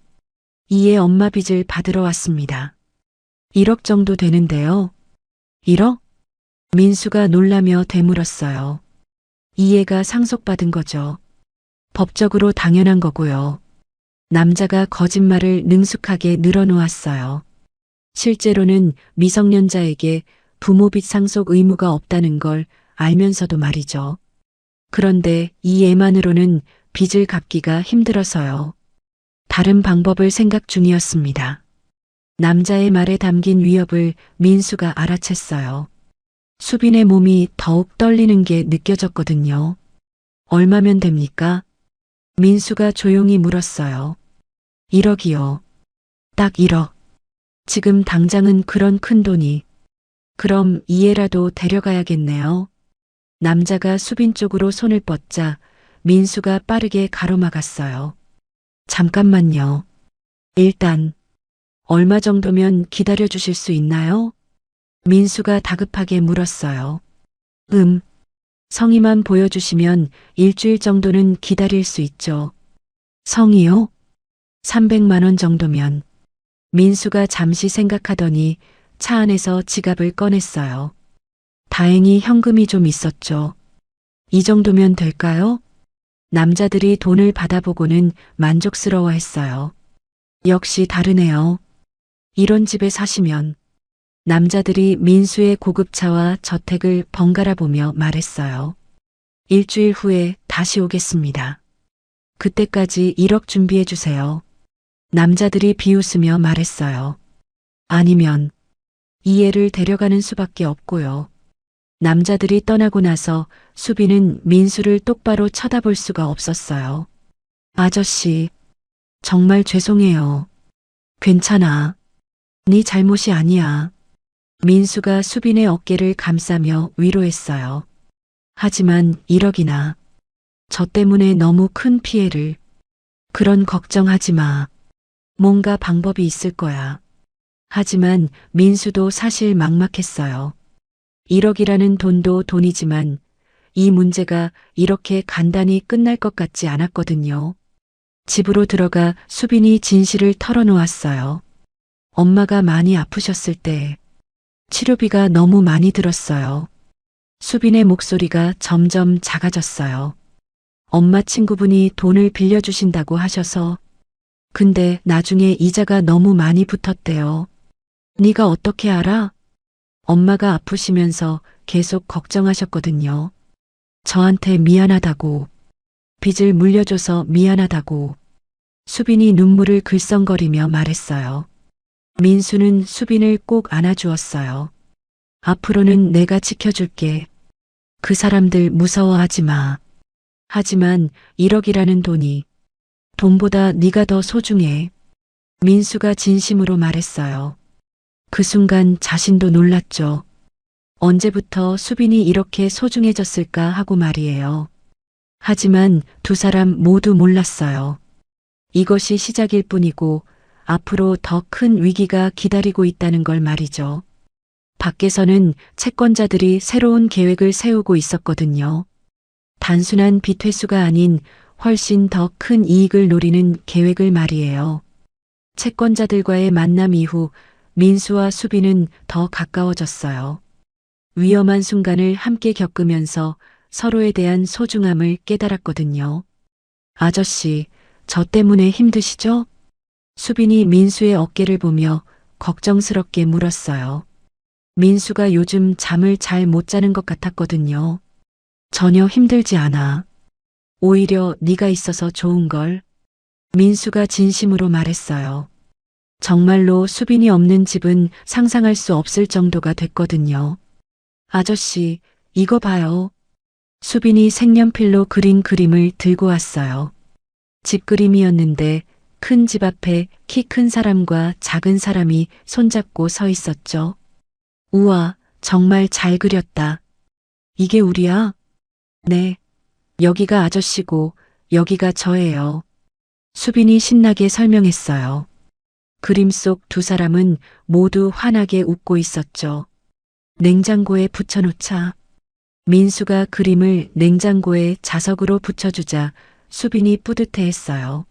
이 애 엄마 빚을 받으러 왔습니다. 1억 정도 되는데요. 1억? 민수가 놀라며 되물었어요. 이 애가 상속받은 거죠. 법적으로 당연한 거고요. 남자가 거짓말을 능숙하게 늘어놓았어요. 실제로는 미성년자에게 부모 빚 상속 의무가 없다는 걸 알면서도 말이죠. 그런데 이 애만으로는 빚을 갚기가 힘들어서요. 다른 방법을 생각 중이었습니다. 남자의 말에 담긴 위협을 민수가 알아챘어요. 수빈의 몸이 더욱 떨리는 게 느껴졌거든요. 얼마면 됩니까? 민수가 조용히 물었어요. 1억이요. 딱 1억. 지금 당장은 그런 큰 돈이. 그럼 이 애라도 데려가야겠네요. 남자가 수빈 쪽으로 손을 뻗자 민수가 빠르게 가로막았어요. 잠깐만요. 일단 얼마 정도면 기다려 주실 수 있나요? 민수가 다급하게 물었어요. 성의만 보여주시면 일주일 정도는 기다릴 수 있죠. 성의요? 300만 원 정도면. 민수가 잠시 생각하더니 차 안에서 지갑을 꺼냈어요. 다행히 현금이 좀 있었죠. 이 정도면 될까요? 남자들이 돈을 받아보고는 만족스러워했어요. 역시 다르네요. 이런 집에 사시면. 남자들이 민수의 고급차와 저택을 번갈아 보며 말했어요. 일주일 후에 다시 오겠습니다. 그때까지 1억 준비해 주세요. 남자들이 비웃으며 말했어요. 아니면 이 애를 데려가는 수밖에 없고요. 남자들이 떠나고 나서 수빈은 민수를 똑바로 쳐다볼 수가 없었어요. 아저씨, 정말 죄송해요. 괜찮아. 네 잘못이 아니야. 민수가 수빈의 어깨를 감싸며 위로했어요. 하지만 1억이나. 저 때문에 너무 큰 피해를. 그런 걱정하지 마. 뭔가 방법이 있을 거야. 하지만 민수도 사실 막막했어요. 1억이라는 돈도 돈이지만 이 문제가 이렇게 간단히 끝날 것 같지 않았거든요. 집으로 들어가 수빈이 진실을 털어놓았어요. 엄마가 많이 아프셨을 때 치료비가 너무 많이 들었어요. 수빈의 목소리가 점점 작아졌어요. 엄마 친구분이 돈을 빌려주신다고 하셔서. 근데 나중에 이자가 너무 많이 붙었대요. 네가 어떻게 알아? 엄마가 아프시면서 계속 걱정하셨거든요. 저한테 미안하다고. 빚을 물려줘서 미안하다고. 수빈이 눈물을 글썽거리며 말했어요. 민수는 수빈을 꼭 안아주었어요. 앞으로는 내가 지켜줄게. 그 사람들 무서워하지 마. 하지만 1억이라는 돈이 돈보다 네가 더 소중해. 민수가 진심으로 말했어요. 그 순간 자신도 놀랐죠. 언제부터 수빈이 이렇게 소중해졌을까 하고 말이에요. 하지만 두 사람 모두 몰랐어요. 이것이 시작일 뿐이고 앞으로 더 큰 위기가 기다리고 있다는 걸 말이죠. 밖에서는 채권자들이 새로운 계획을 세우고 있었거든요. 단순한 빚 회수가 아닌 훨씬 더 큰 이익을 노리는 계획을 말이에요. 채권자들과의 만남 이후 민수와 수빈은 더 가까워졌어요. 위험한 순간을 함께 겪으면서 서로에 대한 소중함을 깨달았거든요. 아저씨, 저 때문에 힘드시죠? 수빈이 민수의 어깨를 보며 걱정스럽게 물었어요. 민수가 요즘 잠을 잘 못 자는 것 같았거든요. 전혀 힘들지 않아. 오히려 네가 있어서 좋은걸. 민수가 진심으로 말했어요. 정말로 수빈이 없는 집은 상상할 수 없을 정도가 됐거든요. 아저씨, 이거 봐요. 수빈이 색연필로 그린 그림을 들고 왔어요. 집 그림이었는데 큰 집 앞에 키 큰 사람과 작은 사람이 손잡고 서 있었죠. 우와, 정말 잘 그렸다. 이게 우리야? 네. 여기가 아저씨고 여기가 저예요. 수빈이 신나게 설명했어요. 그림 속 두 사람은 모두 환하게 웃고 있었죠. 냉장고에 붙여놓자. 민수가 그림을 냉장고에 자석으로 붙여주자 수빈이 뿌듯해했어요.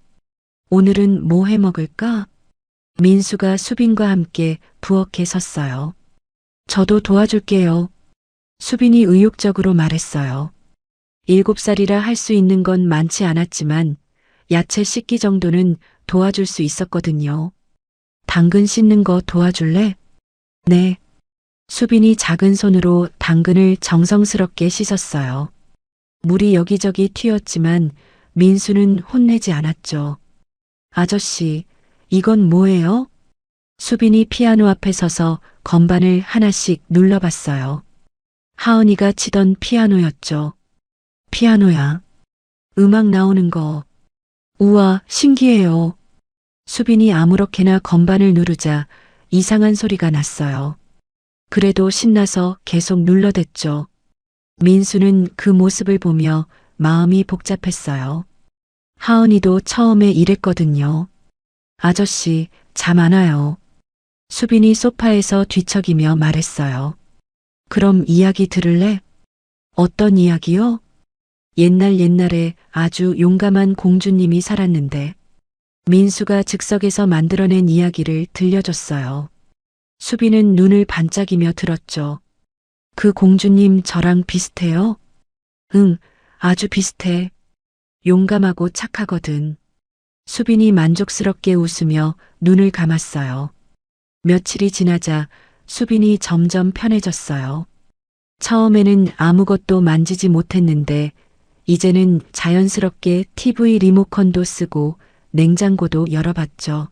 오늘은 뭐 해 먹을까? 민수가 수빈과 함께 부엌에 섰어요. 저도 도와줄게요. 수빈이 의욕적으로 말했어요. 7살이라 할 수 있는 건 많지 않았지만 야채 씻기 정도는 도와줄 수 있었거든요. 당근 씻는 거 도와줄래? 네. 수빈이 작은 손으로 당근을 정성스럽게 씻었어요. 물이 여기저기 튀었지만 민수는 혼내지 않았죠. 아저씨, 이건 뭐예요? 수빈이 피아노 앞에 서서 건반을 하나씩 눌러봤어요. 하은이가 치던 피아노였죠. 피아노야. 음악 나오는 거. 우와, 신기해요. 수빈이 아무렇게나 건반을 누르자 이상한 소리가 났어요. 그래도 신나서 계속 눌러댔죠. 민수는 그 모습을 보며 마음이 복잡했어요. 하은이도 처음에 이랬거든요. 아저씨, 잠 안 와요. 수빈이 소파에서 뒤척이며 말했어요. 그럼 이야기 들을래? 어떤 이야기요? 옛날에 아주 용감한 공주님이 살았는데 민수가 즉석에서 만들어낸 이야기를 들려줬어요. 수빈은 눈을 반짝이며 들었죠. 그 공주님 저랑 비슷해요? 응, 아주 비슷해. 용감하고 착하거든. 수빈이 만족스럽게 웃으며 눈을 감았어요. 며칠이 지나자 수빈이 점점 편해졌어요. 처음에는 아무것도 만지지 못했는데 이제는 자연스럽게 TV 리모컨도 쓰고 냉장고도 열어봤죠.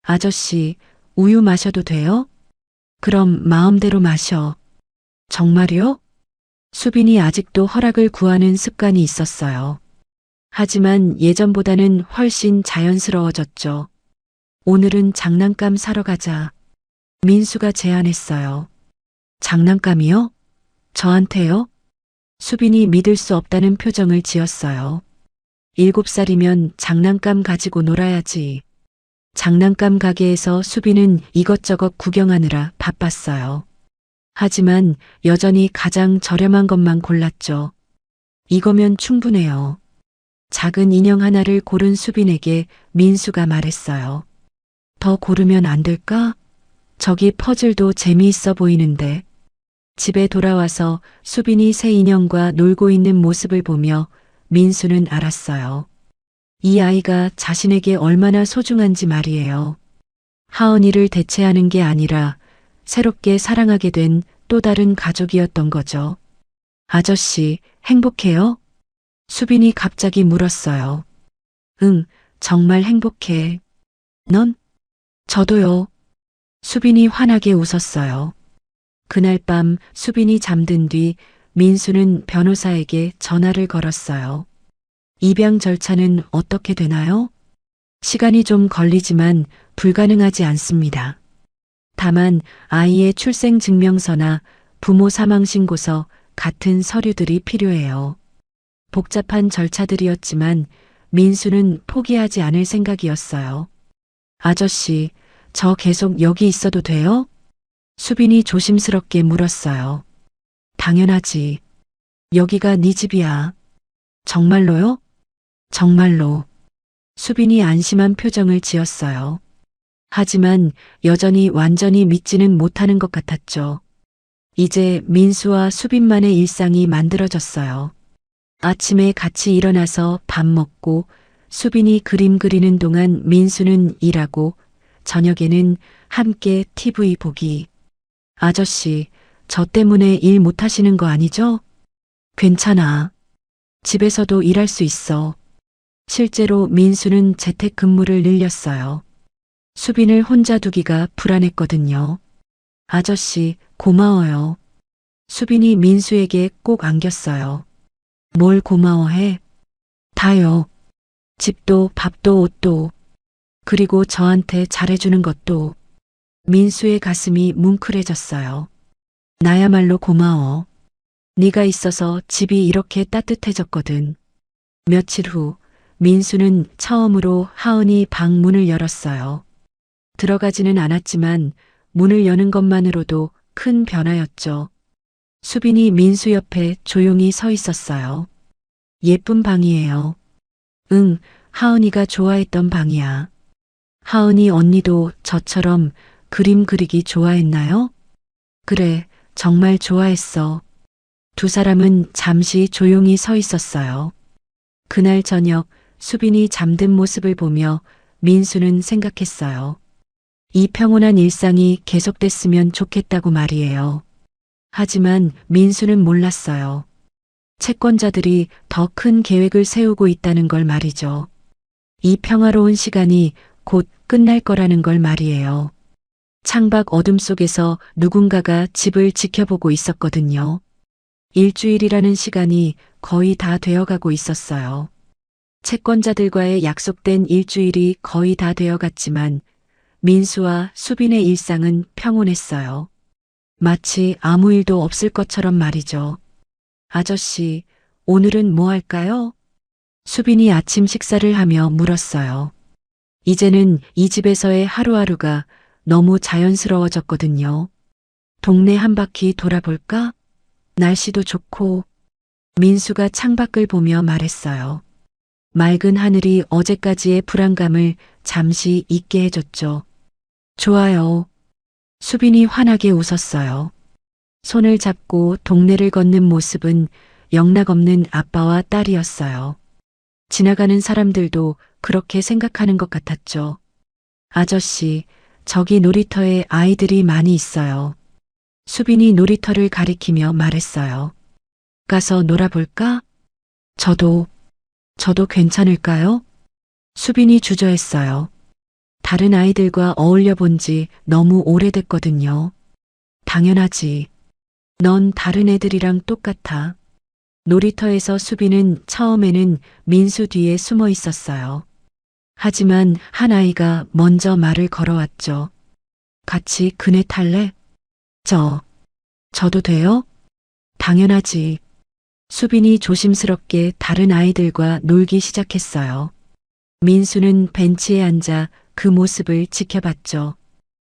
아저씨, 우유 마셔도 돼요? 그럼 마음대로 마셔. 정말요? 수빈이 아직도 허락을 구하는 습관이 있었어요. 하지만 예전보다는 훨씬 자연스러워졌죠. 오늘은 장난감 사러 가자. 민수가 제안했어요. 장난감이요? 저한테요? 수빈이 믿을 수 없다는 표정을 지었어요. 7살이면 장난감 가지고 놀아야지. 장난감 가게에서 수빈은 이것저것 구경하느라 바빴어요. 하지만 여전히 가장 저렴한 것만 골랐죠. 이거면 충분해요. 작은 인형 하나를 고른 수빈에게 민수가 말했어요. 더 고르면 안 될까? 저기 퍼즐도 재미있어 보이는데. 집에 돌아와서 수빈이 새 인형과 놀고 있는 모습을 보며 민수는 알았어요. 이 아이가 자신에게 얼마나 소중한지 말이에요. 하은이를 대체하는 게 아니라 새롭게 사랑하게 된 또 다른 가족이었던 거죠. 아저씨, 행복해요? 수빈이 갑자기 물었어요. 응, 정말 행복해. 넌? 저도요. 수빈이 환하게 웃었어요. 그날 밤 수빈이 잠든 뒤 민수는 변호사에게 전화를 걸었어요. 입양 절차는 어떻게 되나요? 시간이 좀 걸리지만 불가능하지 않습니다. 다만 아이의 출생증명서나 부모 사망신고서 같은 서류들이 필요해요. 복잡한 절차들이었지만 민수는 포기하지 않을 생각이었어요. 아저씨, 저 계속 여기 있어도 돼요? 수빈이 조심스럽게 물었어요. 당연하지. 여기가 네 집이야. 정말로요? 정말로. 수빈이 안심한 표정을 지었어요. 하지만 여전히 완전히 믿지는 못하는 것 같았죠. 이제 민수와 수빈만의 일상이 만들어졌어요. 아침에 같이 일어나서 밥 먹고 수빈이 그림 그리는 동안 민수는 일하고 저녁에는 함께 TV 보기. 아저씨, 저 때문에 일 못하시는 거 아니죠? 괜찮아. 집에서도 일할 수 있어. 실제로 민수는 재택근무를 늘렸어요. 수빈을 혼자 두기가 불안했거든요. 아저씨, 고마워요. 수빈이 민수에게 꼭 안겼어요. 뭘 고마워해? 다요. 집도 밥도 옷도 그리고 저한테 잘해주는 것도. 민수의 가슴이 뭉클해졌어요. 나야말로 고마워. 네가 있어서 집이 이렇게 따뜻해졌거든. 며칠 후 민수는 처음으로 하은이 방 문을 열었어요. 들어가지는 않았지만 문을 여는 것만으로도 큰 변화였죠. 수빈이 민수 옆에 조용히 서 있었어요. 예쁜 방이에요. 응, 하은이가 좋아했던 방이야. 하은이 언니도 저처럼 그림 그리기 좋아했나요? 그래, 정말 좋아했어. 두 사람은 잠시 조용히 서 있었어요. 그날 저녁 수빈이 잠든 모습을 보며 민수는 생각했어요. 이 평온한 일상이 계속됐으면 좋겠다고 말이에요. 하지만 민수는 몰랐어요. 채권자들이 더 큰 계획을 세우고 있다는 걸 말이죠. 이 평화로운 시간이 곧 끝날 거라는 걸 말이에요. 창밖 어둠 속에서 누군가가 집을 지켜보고 있었거든요. 일주일이라는 시간이 거의 다 되어가고 있었어요. 채권자들과의 약속된 일주일이 거의 다 되어갔지만 민수와 수빈의 일상은 평온했어요. 마치 아무 일도 없을 것처럼 말이죠. 아저씨, 오늘은 뭐 할까요? 수빈이 아침 식사를 하며 물었어요. 이제는 이 집에서의 하루하루가 너무 자연스러워졌거든요. 동네 한 바퀴 돌아볼까? 날씨도 좋고. 민수가 창밖을 보며 말했어요. 맑은 하늘이 어제까지의 불안감을 잠시 잊게 해줬죠. 좋아요. 수빈이 환하게 웃었어요. 손을 잡고 동네를 걷는 모습은 영락없는 아빠와 딸이었어요. 지나가는 사람들도 그렇게 생각하는 것 같았죠. 아저씨, 저기 놀이터에 아이들이 많이 있어요. 수빈이 놀이터를 가리키며 말했어요. 가서 놀아볼까? 저도 괜찮을까요? 수빈이 주저했어요. 다른 아이들과 어울려 본 지 너무 오래됐거든요. 당연하지. 넌 다른 애들이랑 똑같아. 놀이터에서 수빈은 처음에는 민수 뒤에 숨어 있었어요. 하지만 한 아이가 먼저 말을 걸어왔죠. 같이 그네 탈래? 저도 돼요? 당연하지. 수빈이 조심스럽게 다른 아이들과 놀기 시작했어요. 민수는 벤치에 앉아 그 모습을 지켜봤죠.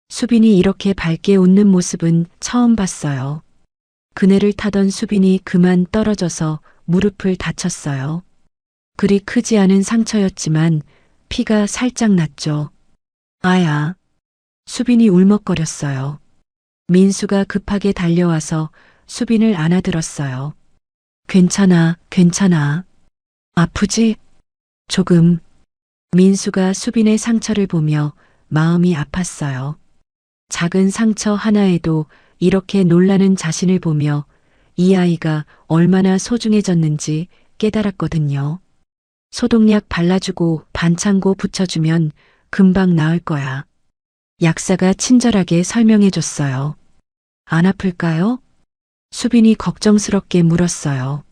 수빈이 이렇게 밝게 웃는 모습은 처음 봤어요. 그네를 타던 수빈이 그만 떨어져서 무릎을 다쳤어요. 그리 크지 않은 상처였지만 피가 살짝 났죠. 아야. 수빈이 울먹거렸어요. 민수가 급하게 달려와서 수빈을 안아들었어요. 괜찮아. 아프지? 조금. 민수가 수빈의 상처를 보며 마음이 아팠어요. 작은 상처 하나에도 이렇게 놀라는 자신을 보며 이 아이가 얼마나 소중해졌는지 깨달았거든요. 소독약 발라주고 반창고 붙여주면 금방 나을 거야. 약사가 친절하게 설명해줬어요. 안 아플까요? 수빈이 걱정스럽게 물었어요.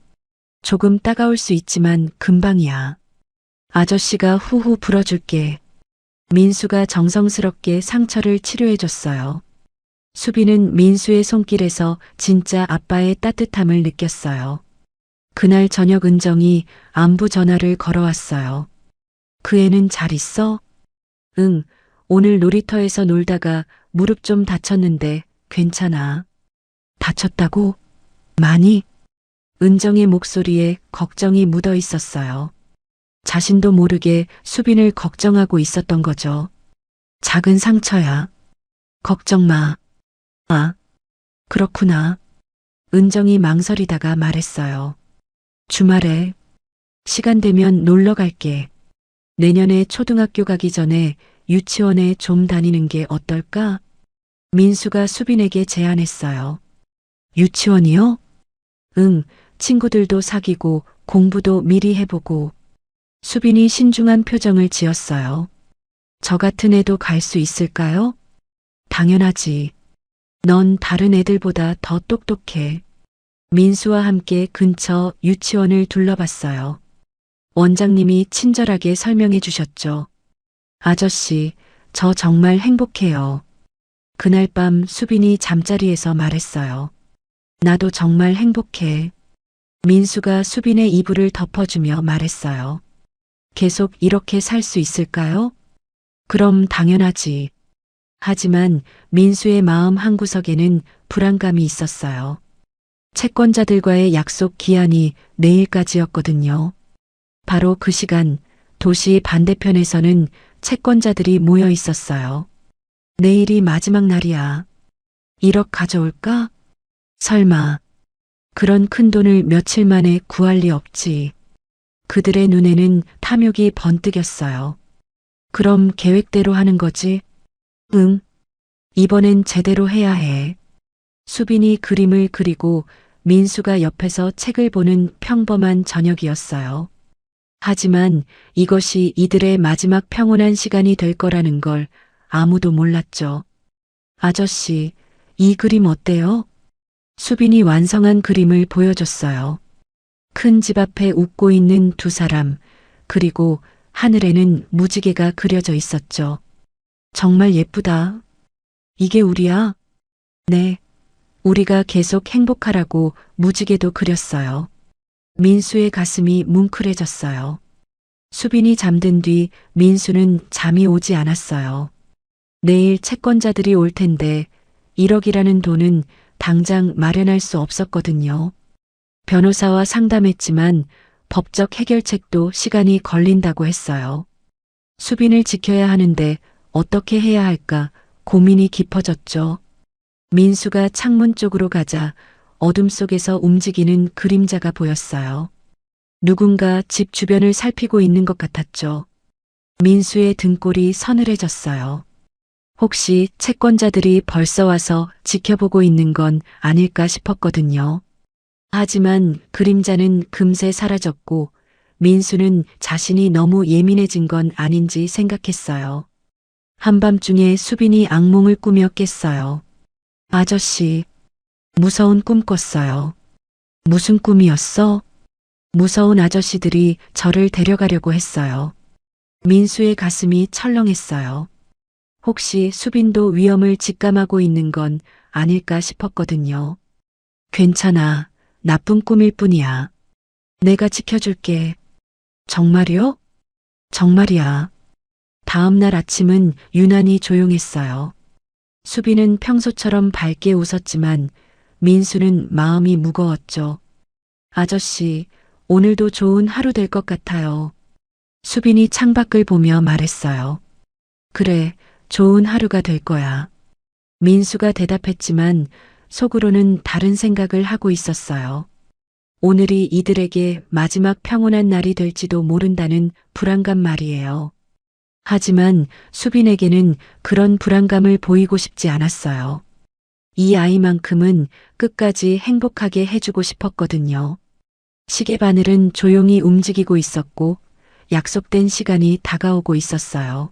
조금 따가울 수 있지만 금방이야. 아저씨가 후후 불어줄게. 민수가 정성스럽게 상처를 치료해줬어요. 수빈은 민수의 손길에서 진짜 아빠의 따뜻함을 느꼈어요. 그날 저녁 은정이 안부 전화를 걸어왔어요. 그 애는 잘 있어? 응, 오늘 놀이터에서 놀다가 무릎 좀 다쳤는데 괜찮아. 다쳤다고? 많이? 은정의 목소리에 걱정이 묻어 있었어요. 자신도 모르게 수빈을 걱정하고 있었던 거죠. 작은 상처야. 걱정 마. 그렇구나. 은정이 망설이다가 말했어요. 주말에 시간 되면 놀러 갈게. 내년에 초등학교 가기 전에 유치원에 좀 다니는 게 어떨까? 민수가 수빈에게 제안했어요. 유치원이요? 응, 친구들도 사귀고 공부도 미리 해보고. 수빈이 신중한 표정을 지었어요. 저 같은 애도 갈 수 있을까요? 당연하지. 넌 다른 애들보다 더 똑똑해. 민수와 함께 근처 유치원을 둘러봤어요. 원장님이 친절하게 설명해 주셨죠. 아저씨, 저 정말 행복해요. 그날 밤 수빈이 잠자리에서 말했어요. 나도 정말 행복해. 민수가 수빈의 이불을 덮어주며 말했어요. 계속 이렇게 살 수 있을까요? 그럼 당연하지. 하지만 민수의 마음 한구석에는 불안감이 있었어요. 채권자들과의 약속 기한이 내일까지였거든요. 바로 그 시간, 도시 반대편에서는 채권자들이 모여 있었어요. 내일이 마지막 날이야. 1억 가져올까? 설마. 그런 큰 돈을 며칠 만에 구할 리 없지. 그들의 눈에는 탐욕이 번뜩였어요. 그럼 계획대로 하는 거지? 응. 이번엔 제대로 해야 해. 수빈이 그림을 그리고 민수가 옆에서 책을 보는 평범한 저녁이었어요. 하지만 이것이 이들의 마지막 평온한 시간이 될 거라는 걸 아무도 몰랐죠. 아저씨, 이 그림 어때요? 수빈이 완성한 그림을 보여줬어요. 큰 집 앞에 웃고 있는 두 사람, 그리고 하늘에는 무지개가 그려져 있었죠. 정말 예쁘다. 이게 우리야? 네. 우리가 계속 행복하라고 무지개도 그렸어요. 민수의 가슴이 뭉클해졌어요. 수빈이 잠든 뒤 민수는 잠이 오지 않았어요. 내일 채권자들이 올 텐데 1억이라는 돈은 당장 마련할 수 없었거든요. 변호사와 상담했지만 법적 해결책도 시간이 걸린다고 했어요. 수빈을 지켜야 하는데 어떻게 해야 할까 고민이 깊어졌죠. 민수가 창문 쪽으로 가자 어둠 속에서 움직이는 그림자가 보였어요. 누군가 집 주변을 살피고 있는 것 같았죠. 민수의 등골이 서늘해졌어요. 혹시 채권자들이 벌써 와서 지켜보고 있는 건 아닐까 싶었거든요. 하지만 그림자는 금세 사라졌고 민수는 자신이 너무 예민해진 건 아닌지 생각했어요. 한밤중에 수빈이 악몽을 꾸며 깼어요. 아저씨, 무서운 꿈 꿨어요. 무슨 꿈이었어? 무서운 아저씨들이 저를 데려가려고 했어요. 민수의 가슴이 철렁했어요. 혹시 수빈도 위험을 직감하고 있는 건 아닐까 싶었거든요. 괜찮아. 나쁜 꿈일 뿐이야. 내가 지켜줄게. 정말이요? 정말이야. 다음 날 아침은 유난히 조용했어요. 수빈은 평소처럼 밝게 웃었지만 민수는 마음이 무거웠죠. 아저씨, 오늘도 좋은 하루 될 것 같아요. 수빈이 창밖을 보며 말했어요. 그래, 좋은 하루가 될 거야. 민수가 대답했지만 속으로는 다른 생각을 하고 있었어요. 오늘이 이들에게 마지막 평온한 날이 될지도 모른다는 불안감 말이에요. 하지만 수빈에게는 그런 불안감을 보이고 싶지 않았어요. 이 아이만큼은 끝까지 행복하게 해주고 싶었거든요. 시계 바늘은 조용히 움직이고 있었고 약속된 시간이 다가오고 있었어요.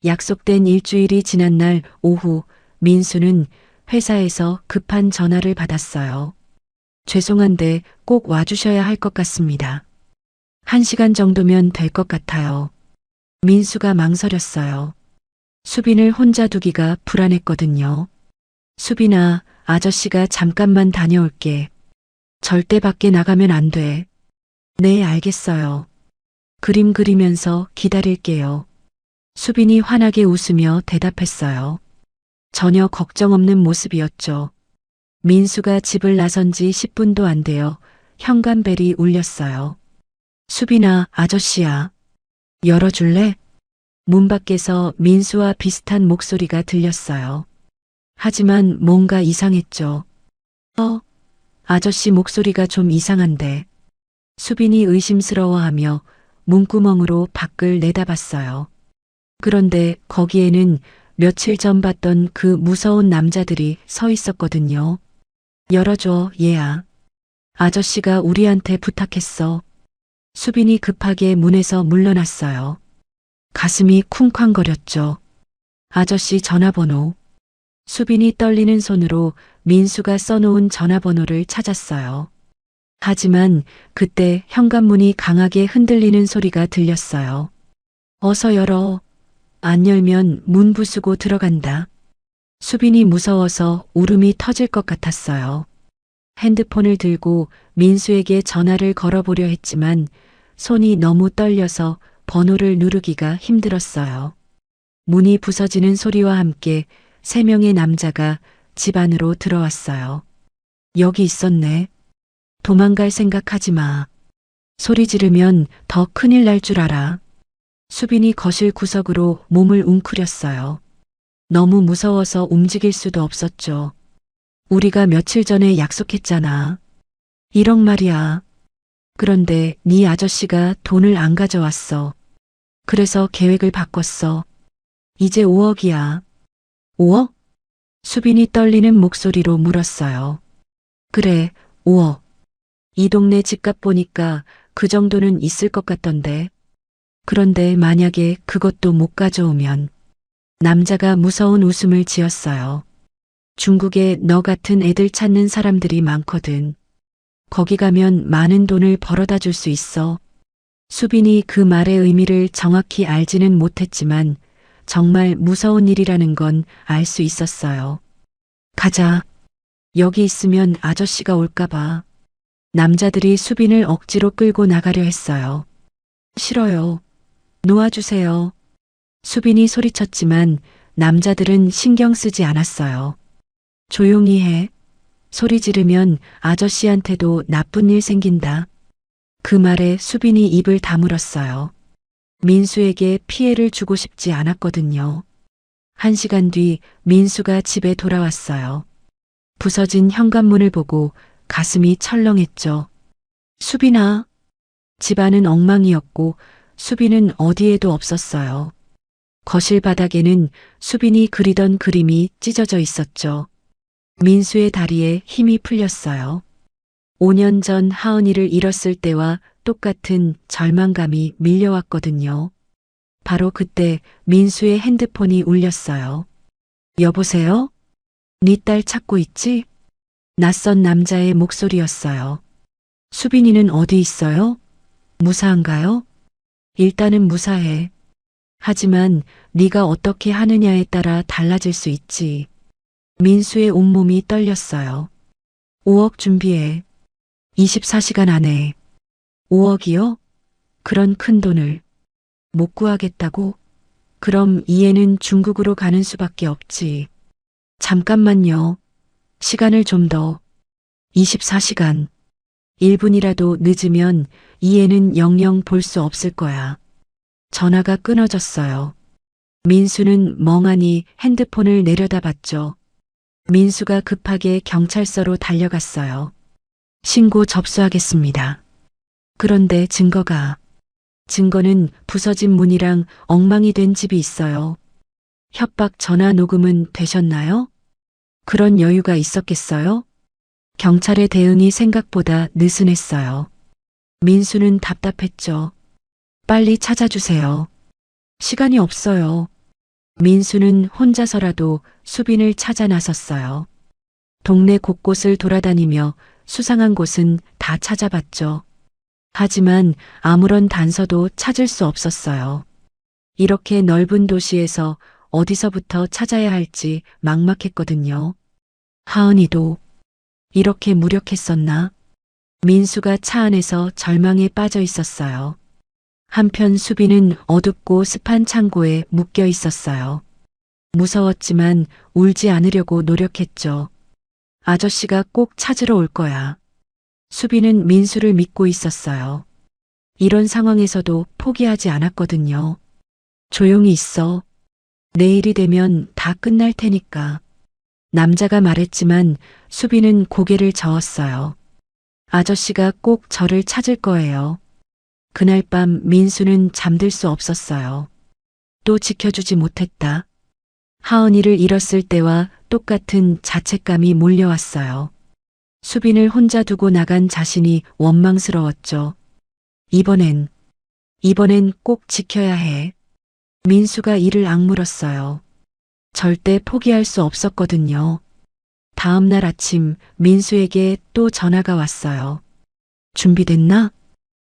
약속된 일주일이 지난 날 오후 민수는 회사에서 급한 전화를 받았어요. 죄송한데 꼭 와주셔야 할 것 같습니다. 1시간 정도면 될 것 같아요. 민수가 망설였어요. 수빈을 혼자 두기가 불안했거든요. 수빈아, 아저씨가 잠깐만 다녀올게. 절대 밖에 나가면 안 돼. 네, 알겠어요. 그림 그리면서 기다릴게요. 수빈이 환하게 웃으며 대답했어요. 전혀 걱정 없는 모습이었죠. 민수가 집을 나선 지 10분도 안 되어 현관벨이 울렸어요. 수빈아, 아저씨야. 열어줄래? 문 밖에서 민수와 비슷한 목소리가 들렸어요. 하지만 뭔가 이상했죠. 아저씨 목소리가 좀 이상한데. 수빈이 의심스러워하며 문구멍으로 밖을 내다봤어요. 그런데 거기에는 며칠 전 봤던 그 무서운 남자들이 서 있었거든요. 열어줘, 얘야. 아저씨가 우리한테 부탁했어. 수빈이 급하게 문에서 물러났어요. 가슴이 쿵쾅거렸죠. 아저씨 전화번호. 수빈이 떨리는 손으로 민수가 써놓은 전화번호를 찾았어요. 하지만 그때 현관문이 강하게 흔들리는 소리가 들렸어요. 어서 열어. 안 열면 문 부수고 들어간다. 수빈이 무서워서 울음이 터질 것 같았어요. 핸드폰을 들고 민수에게 전화를 걸어보려 했지만 손이 너무 떨려서 번호를 누르기가 힘들었어요. 문이 부서지는 소리와 함께 3명의 남자가 집 안으로 들어왔어요. 여기 있었네. 도망갈 생각하지 마. 소리 지르면 더 큰일 날 줄 알아. 수빈이 거실 구석으로 몸을 웅크렸어요. 너무 무서워서 움직일 수도 없었죠. 우리가 며칠 전에 약속했잖아. 1억 말이야. 그런데 네 아저씨가 돈을 안 가져왔어. 그래서 계획을 바꿨어. 이제 5억이야. 5억? 수빈이 떨리는 목소리로 물었어요. 그래, 5억. 이 동네 집값 보니까 그 정도는 있을 것 같던데. 그런데 만약에 그것도 못 가져오면. 남자가 무서운 웃음을 지었어요. 중국에 너 같은 애들 찾는 사람들이 많거든. 거기 가면 많은 돈을 벌어다 줄 수 있어. 수빈이 그 말의 의미를 정확히 알지는 못했지만 정말 무서운 일이라는 건 알 수 있었어요. 가자. 여기 있으면 아저씨가 올까봐. 남자들이 수빈을 억지로 끌고 나가려 했어요. 싫어요. 놓아주세요. 수빈이 소리쳤지만 남자들은 신경 쓰지 않았어요. 조용히 해. 소리 지르면 아저씨한테도 나쁜 일 생긴다. 그 말에 수빈이 입을 다물었어요. 민수에게 피해를 주고 싶지 않았거든요. 1시간 뒤 민수가 집에 돌아왔어요. 부서진 현관문을 보고 가슴이 철렁했죠. 수빈아. 집안은 엉망이었고 수빈은 어디에도 없었어요. 거실 바닥에는 수빈이 그리던 그림이 찢어져 있었죠. 민수의 다리에 힘이 풀렸어요. 5년 전 하은이를 잃었을 때와 똑같은 절망감이 밀려왔거든요. 바로 그때 민수의 핸드폰이 울렸어요. 여보세요? 네 딸 찾고 있지? 낯선 남자의 목소리였어요. 수빈이는 어디 있어요? 무사한가요? 일단은 무사해. 하지만 네가 어떻게 하느냐에 따라 달라질 수 있지. 민수의 온몸이 떨렸어요. 5억 준비해. 24시간 안에. 5억이요? 그런 큰 돈을 못 구하겠다고? 그럼 이 애는 중국으로 가는 수밖에 없지. 잠깐만요. 시간을 좀 더. 24시간. 1분이라도 늦으면 이 애는 영영 볼 수 없을 거야. 전화가 끊어졌어요. 민수는 멍하니 핸드폰을 내려다봤죠. 민수가 급하게 경찰서로 달려갔어요. 신고 접수하겠습니다. 그런데 증거는 부서진 문이랑 엉망이 된 집이 있어요. 협박 전화 녹음은 되셨나요? 그런 여유가 있었겠어요? 경찰의 대응이 생각보다 느슨했어요. 민수는 답답했죠. 빨리 찾아주세요. 시간이 없어요. 민수는 혼자서라도 수빈을 찾아 나섰어요. 동네 곳곳을 돌아다니며 수상한 곳은 다 찾아봤죠. 하지만 아무런 단서도 찾을 수 없었어요. 이렇게 넓은 도시에서 어디서부터 찾아야 할지 막막했거든요. 하은이도 이렇게 무력했었나? 민수가 차 안에서 절망에 빠져 있었어요. 한편 수빈은 어둡고 습한 창고에 묶여 있었어요. 무서웠지만 울지 않으려고 노력했죠. 아저씨가 꼭 찾으러 올 거야. 수빈은 민수를 믿고 있었어요. 이런 상황에서도 포기하지 않았거든요. 조용히 있어. 내일이 되면 다 끝날 테니까. 남자가 말했지만 수빈은 고개를 저었어요. 아저씨가 꼭 저를 찾을 거예요. 그날 밤 민수는 잠들 수 없었어요. 또 지켜주지 못했다. 하은이를 잃었을 때와 똑같은 자책감이 몰려왔어요. 수빈을 혼자 두고 나간 자신이 원망스러웠죠. 이번엔 꼭 지켜야 해. 민수가 이를 악물었어요. 절대 포기할 수 없었거든요. 다음 날 아침 민수에게 또 전화가 왔어요. 준비됐나?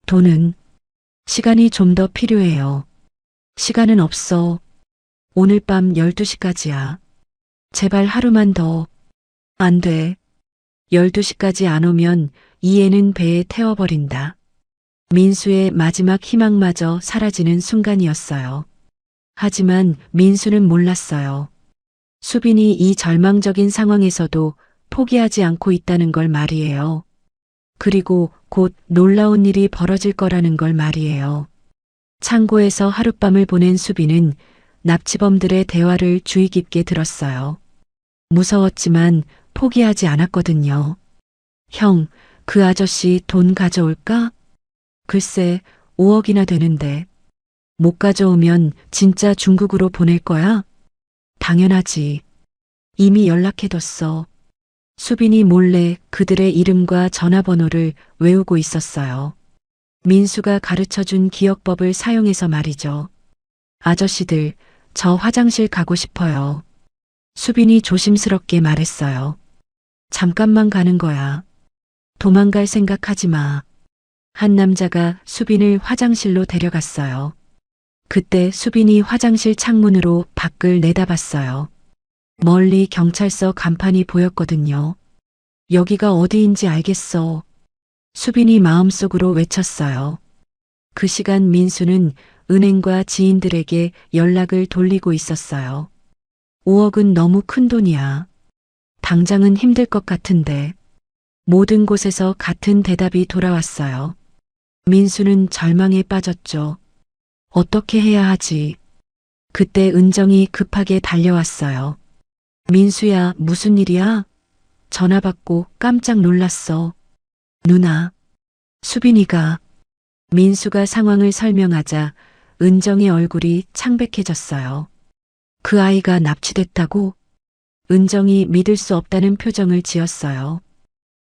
돈은? 시간이 좀 더 필요해요. 시간은 없어. 오늘 밤 12시까지야. 제발 하루만 더. 안 돼. 12시까지 안 오면 이 애는 배에 태워버린다. 민수의 마지막 희망마저 사라지는 순간이었어요. 하지만 민수는 몰랐어요. 수빈이 이 절망적인 상황에서도 포기하지 않고 있다는 걸 말이에요. 그리고 곧 놀라운 일이 벌어질 거라는 걸 말이에요. 창고에서 하룻밤을 보낸 수빈은 납치범들의 대화를 주의 깊게 들었어요. 무서웠지만 포기하지 않았거든요. 형, 그 아저씨 돈 가져올까? 글쎄, 5억이나 되는데. 못 가져오면 진짜 중국으로 보낼 거야? 당연하지. 이미 연락해뒀어. 수빈이 몰래 그들의 이름과 전화번호를 외우고 있었어요. 민수가 가르쳐준 기억법을 사용해서 말이죠. 아저씨들, 저 화장실 가고 싶어요. 수빈이 조심스럽게 말했어요. 잠깐만 가는 거야. 도망갈 생각하지 마. 한 남자가 수빈을 화장실로 데려갔어요. 그때 수빈이 화장실 창문으로 밖을 내다봤어요. 멀리 경찰서 간판이 보였거든요. 여기가 어디인지 알겠어. 수빈이 마음속으로 외쳤어요. 그 시간 민수는 은행과 지인들에게 연락을 돌리고 있었어요. 5억은 너무 큰 돈이야. 당장은 힘들 것 같은데. 모든 곳에서 같은 대답이 돌아왔어요. 민수는 절망에 빠졌죠. 어떻게 해야 하지? 그때 은정이 급하게 달려왔어요. 민수야, 무슨 일이야? 전화 받고 깜짝 놀랐어. 누나, 수빈이가. 민수가 상황을 설명하자 은정의 얼굴이 창백해졌어요. 그 아이가 납치됐다고? 은정이 믿을 수 없다는 표정을 지었어요.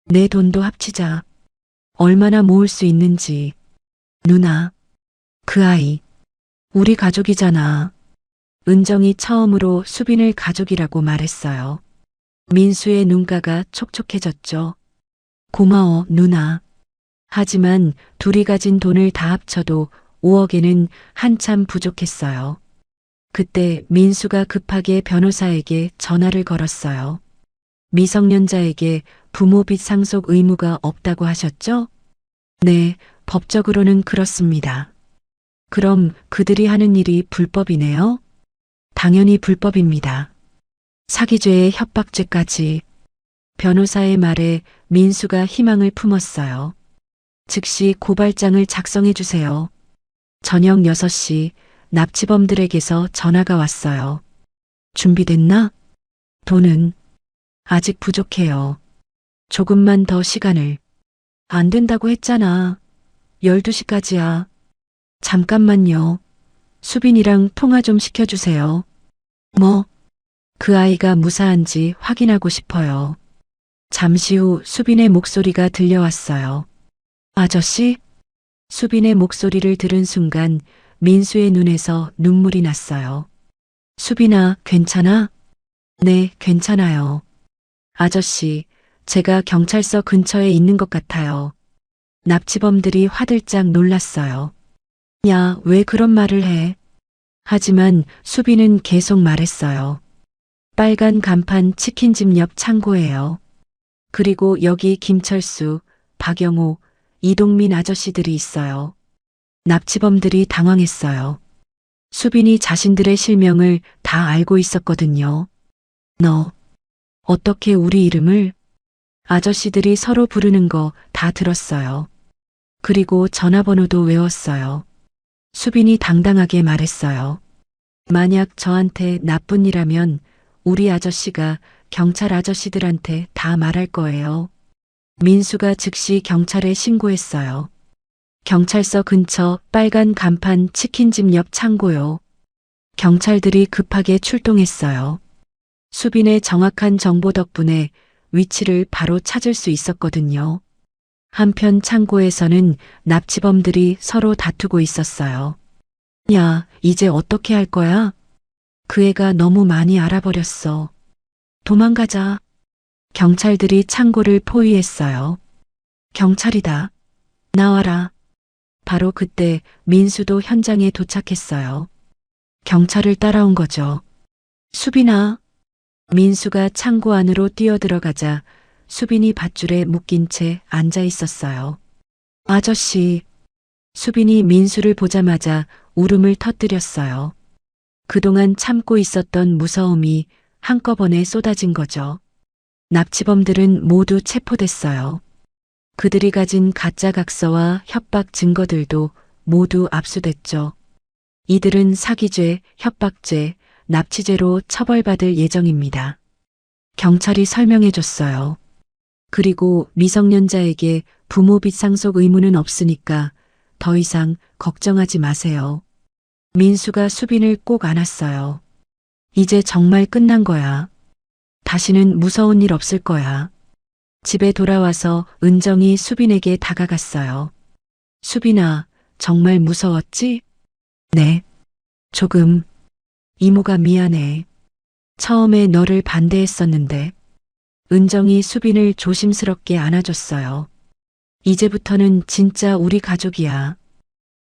내 돈도 합치자. 얼마나 모을 수 있는지. 누나, 그 아이, 우리 가족이잖아. 은정이 처음으로 수빈을 가족이라고 말했어요. 민수의 눈가가 촉촉해졌죠. 고마워, 누나. 하지만 둘이 가진 돈을 다 합쳐도 5억에는 한참 부족했어요. 그때 민수가 급하게 변호사에게 전화를 걸었어요. 미성년자에게 부모 빚 상속 의무가 없다고 하셨죠? 네, 법적으로는 그렇습니다. 그럼 그들이 하는 일이 불법이네요? 당연히 불법입니다. 사기죄에 협박죄까지. 변호사의 말에 민수가 희망을 품었어요. 즉시 고발장을 작성해 주세요. 저녁 6시 납치범들에게서 전화가 왔어요. 준비됐나? 돈은 아직 부족해요. 조금만 더 시간을. 안 된다고 했잖아. 12시까지야. 잠깐만요. 수빈이랑 통화 좀 시켜주세요. 뭐? 그 아이가 무사한지 확인하고 싶어요. 잠시 후 수빈의 목소리가 들려왔어요. 아저씨? 수빈의 목소리를 들은 순간 민수의 눈에서 눈물이 났어요. 수빈아, 괜찮아? 네, 괜찮아요. 아저씨, 제가 경찰서 근처에 있는 것 같아요. 납치범들이 화들짝 놀랐어요. 야, 왜 그런 말을 해? 하지만 수빈은 계속 말했어요. 빨간 간판 치킨집 옆 창고예요. 그리고 여기 김철수, 박영호, 이동민 아저씨들이 있어요. 납치범들이 당황했어요. 수빈이 자신들의 실명을 다 알고 있었거든요. 너, 어떻게 우리 이름을? 아저씨들이 서로 부르는 거 다 들었어요. 그리고 전화번호도 외웠어요. 수빈이 당당하게 말했어요. 만약 저한테 나쁜 일 하면 우리 아저씨가 경찰 아저씨들한테 다 말할 거예요. 민수가 즉시 경찰에 신고했어요. 경찰서 근처 빨간 간판 치킨집 옆 창고요. 경찰들이 급하게 출동했어요. 수빈의 정확한 정보 덕분에 위치를 바로 찾을 수 있었거든요. 한편 창고에서는 납치범들이 서로 다투고 있었어요. 야, 이제 어떻게 할 거야? 그 애가 너무 많이 알아버렸어. 도망가자. 경찰들이 창고를 포위했어요. 경찰이다. 나와라. 바로 그때 민수도 현장에 도착했어요. 경찰을 따라온 거죠. 수빈아. 민수가 창고 안으로 뛰어들어가자 수빈이 밧줄에 묶인 채 앉아 있었어요. 아저씨. 수빈이 민수를 보자마자 울음을 터뜨렸어요. 그동안 참고 있었던 무서움이 한꺼번에 쏟아진 거죠. 납치범들은 모두 체포됐어요. 그들이 가진 가짜 각서와 협박 증거들도 모두 압수됐죠. 이들은 사기죄, 협박죄, 납치죄로 처벌받을 예정입니다. 경찰이 설명해줬어요. 그리고 미성년자에게 부모 빚 상속 의무는 없으니까 더 이상 걱정하지 마세요. 민수가 수빈을 꼭 안았어요. 이제 정말 끝난 거야. 다시는 무서운 일 없을 거야. 집에 돌아와서 은정이 수빈에게 다가갔어요. 수빈아, 정말 무서웠지? 네. 조금. 이모가 미안해. 처음에 너를 반대했었는데. 은정이 수빈을 조심스럽게 안아줬어요. 이제부터는 진짜 우리 가족이야.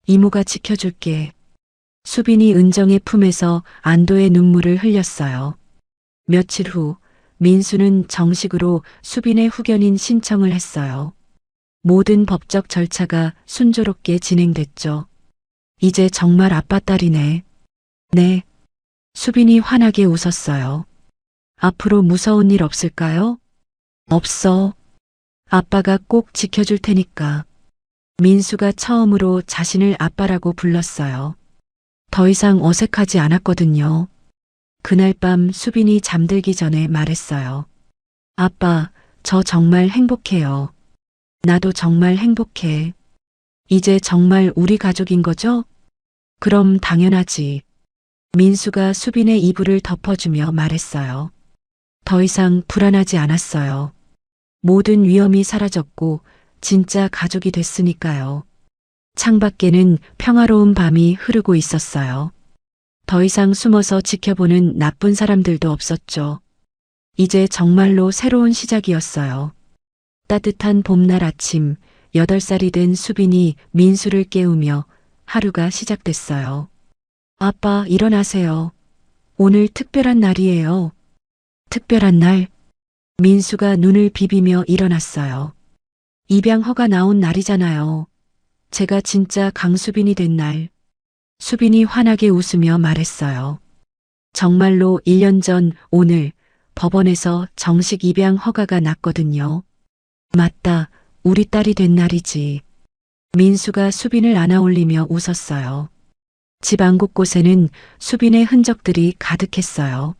이모가 지켜줄게. 수빈이 은정의 품에서 안도의 눈물을 흘렸어요. 며칠 후 민수는 정식으로 수빈의 후견인 신청을 했어요. 모든 법적 절차가 순조롭게 진행됐죠. 이제 정말 아빠 딸이네. 네. 수빈이 환하게 웃었어요. 앞으로 무서운 일 없을까요? 없어. 아빠가 꼭 지켜줄 테니까. 민수가 처음으로 자신을 아빠라고 불렀어요. 더 이상 어색하지 않았거든요. 그날 밤 수빈이 잠들기 전에 말했어요. 아빠, 저 정말 행복해요. 나도 정말 행복해. 이제 정말 우리 가족인 거죠? 그럼 당연하지. 민수가 수빈의 이불을 덮어주며 말했어요. 더 이상 불안하지 않았어요. 모든 위험이 사라졌고 진짜 가족이 됐으니까요. 창밖에는 평화로운 밤이 흐르고 있었어요. 더 이상 숨어서 지켜보는 나쁜 사람들도 없었죠. 이제 정말로 새로운 시작이었어요. 따뜻한 봄날 아침, 8살이 된 수빈이 민수를 깨우며 하루가 시작됐어요. 아빠, 일어나세요. 오늘 특별한 날이에요. 특별한 날? 민수가 눈을 비비며 일어났어요. 입양허가 나온 날이잖아요. 제가 진짜 강수빈이 된 날. 수빈이 환하게 웃으며 말했어요. 정말로 1년 전 오늘 법원에서 정식 입양 허가가 났거든요. 맞다, 우리 딸이 된 날이지. 민수가 수빈을 안아올리며 웃었어요. 집 안 곳곳에는 수빈의 흔적들이 가득했어요.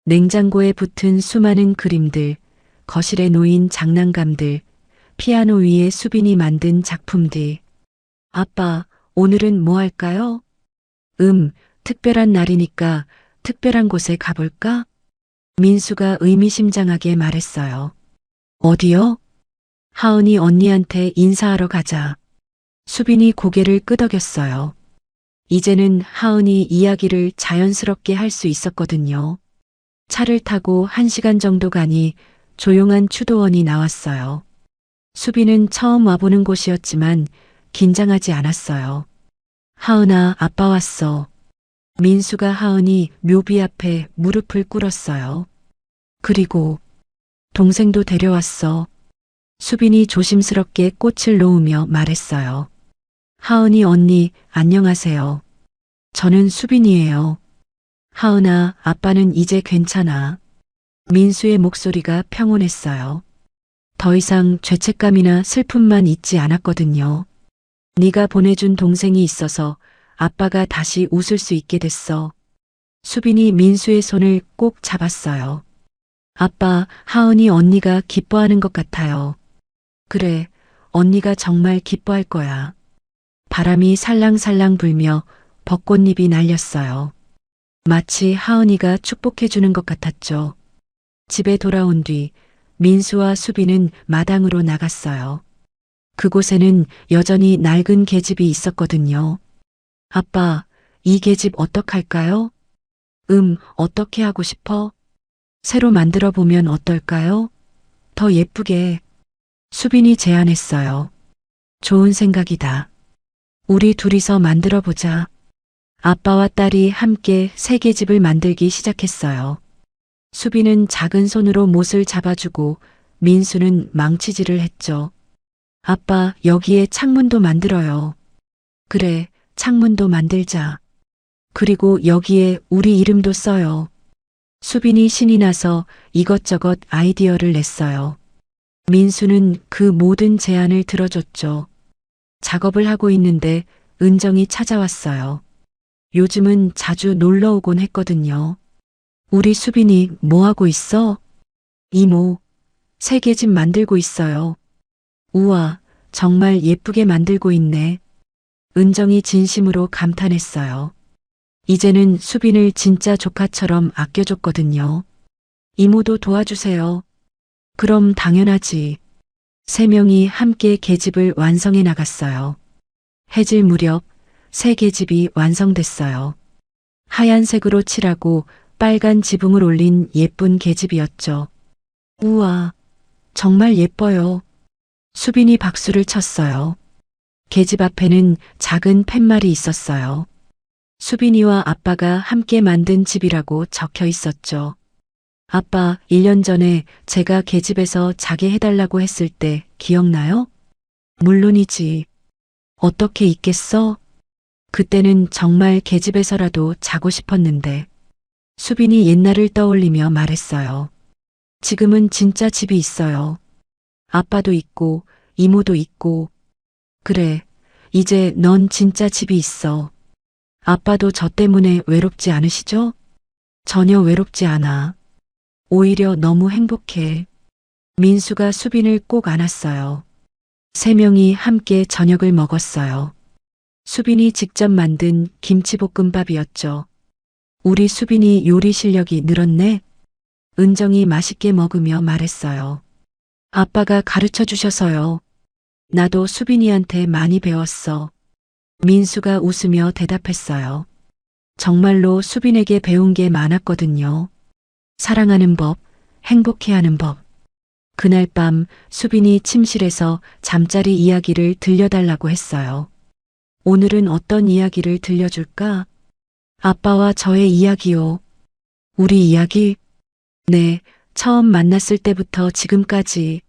냉장고에 붙은 수많은 그림들, 거실에 놓인 장난감들, 피아노 위에 수빈이 만든 작품들. 아빠, 오늘은 뭐 할까요? 특별한 날이니까 특별한 곳에 가볼까? 민수가 의미심장하게 말했어요. 어디요? 하은이 언니한테 인사하러 가자. 수빈이 고개를 끄덕였어요. 이제는 하은이 이야기를 자연스럽게 할 수 있었거든요. 차를 타고 1시간 정도 가니 조용한 추도원이 나왔어요. 수빈은 처음 와보는 곳이었지만 긴장하지 않았어요. 하은아, 아빠 왔어. 민수가 하은이 묘비 앞에 무릎을 꿇었어요. 그리고 동생도 데려왔어. 수빈이 조심스럽게 꽃을 놓으며 말했어요. 하은이 언니, 안녕하세요. 저는 수빈이에요. 하은아, 아빠는 이제 괜찮아. 민수의 목소리가 평온했어요. 더 이상 죄책감이나 슬픔만 있지 않았거든요. 네가 보내준 동생이 있어서 아빠가 다시 웃을 수 있게 됐어. 수빈이 민수의 손을 꼭 잡았어요. 아빠, 하은이 언니가 기뻐하는 것 같아요. 그래, 언니가 정말 기뻐할 거야. 바람이 살랑살랑 불며 벚꽃잎이 날렸어요. 마치 하은이가 축복해주는 것 같았죠. 집에 돌아온 뒤 민수와 수빈은 마당으로 나갔어요. 그곳에는 여전히 낡은 계집이 있었거든요. 아빠, 이 계집 어떡할까요? 어떻게 하고 싶어? 새로 만들어 보면 어떨까요? 더 예쁘게. 수빈이 제안했어요. 좋은 생각이다. 우리 둘이서 만들어 보자. 아빠와 딸이 함께 새 계집을 만들기 시작했어요. 수빈은 작은 손으로 못을 잡아주고 민수는 망치질을 했죠. 아빠, 여기에 창문도 만들어요. 그래, 창문도 만들자. 그리고 여기에 우리 이름도 써요. 수빈이 신이 나서 이것저것 아이디어를 냈어요. 민수는 그 모든 제안을 들어줬죠. 작업을 하고 있는데 은정이 찾아왔어요. 요즘은 자주 놀러 오곤 했거든요. 우리 수빈이 뭐 하고 있어? 이모, 새 계집 만들고 있어요. 우와, 정말 예쁘게 만들고 있네. 은정이 진심으로 감탄했어요. 이제는 수빈을 진짜 조카처럼 아껴줬거든요. 이모도 도와주세요. 그럼 당연하지. 세 명이 함께 계집을 완성해 나갔어요. 해질 무렵 새 계집이 완성됐어요. 하얀색으로 칠하고 빨간 지붕을 올린 예쁜 계집이었죠. 우와, 정말 예뻐요. 수빈이 박수를 쳤어요. 계집 앞에는 작은 팻말이 있었어요. 수빈이와 아빠가 함께 만든 집이라고 적혀 있었죠. 아빠, 1년 전에 제가 계집에서 자게 해달라고 했을 때 기억나요? 물론이지. 어떻게 있겠어? 그때는 정말 계집에서라도 자고 싶었는데. 수빈이 옛날을 떠올리며 말했어요. 지금은 진짜 집이 있어요. 아빠도 있고 이모도 있고. 그래, 이제 넌 진짜 집이 있어. 아빠도 저 때문에 외롭지 않으시죠? 전혀 외롭지 않아. 오히려 너무 행복해. 민수가 수빈을 꼭 안았어요. 세 명이 함께 저녁을 먹었어요. 수빈이 직접 만든 김치볶음밥이었죠. 우리 수빈이 요리 실력이 늘었네. 은정이 맛있게 먹으며 말했어요. 아빠가 가르쳐 주셔서요. 나도 수빈이한테 많이 배웠어. 민수가 웃으며 대답했어요. 정말로 수빈에게 배운 게 많았거든요. 사랑하는 법, 행복해하는 법. 그날 밤 수빈이 침실에서 잠자리 이야기를 들려달라고 했어요. 오늘은 어떤 이야기를 들려줄까? 아빠와 저의 이야기요. 우리 이야기? 네, 처음 만났을 때부터 지금까지.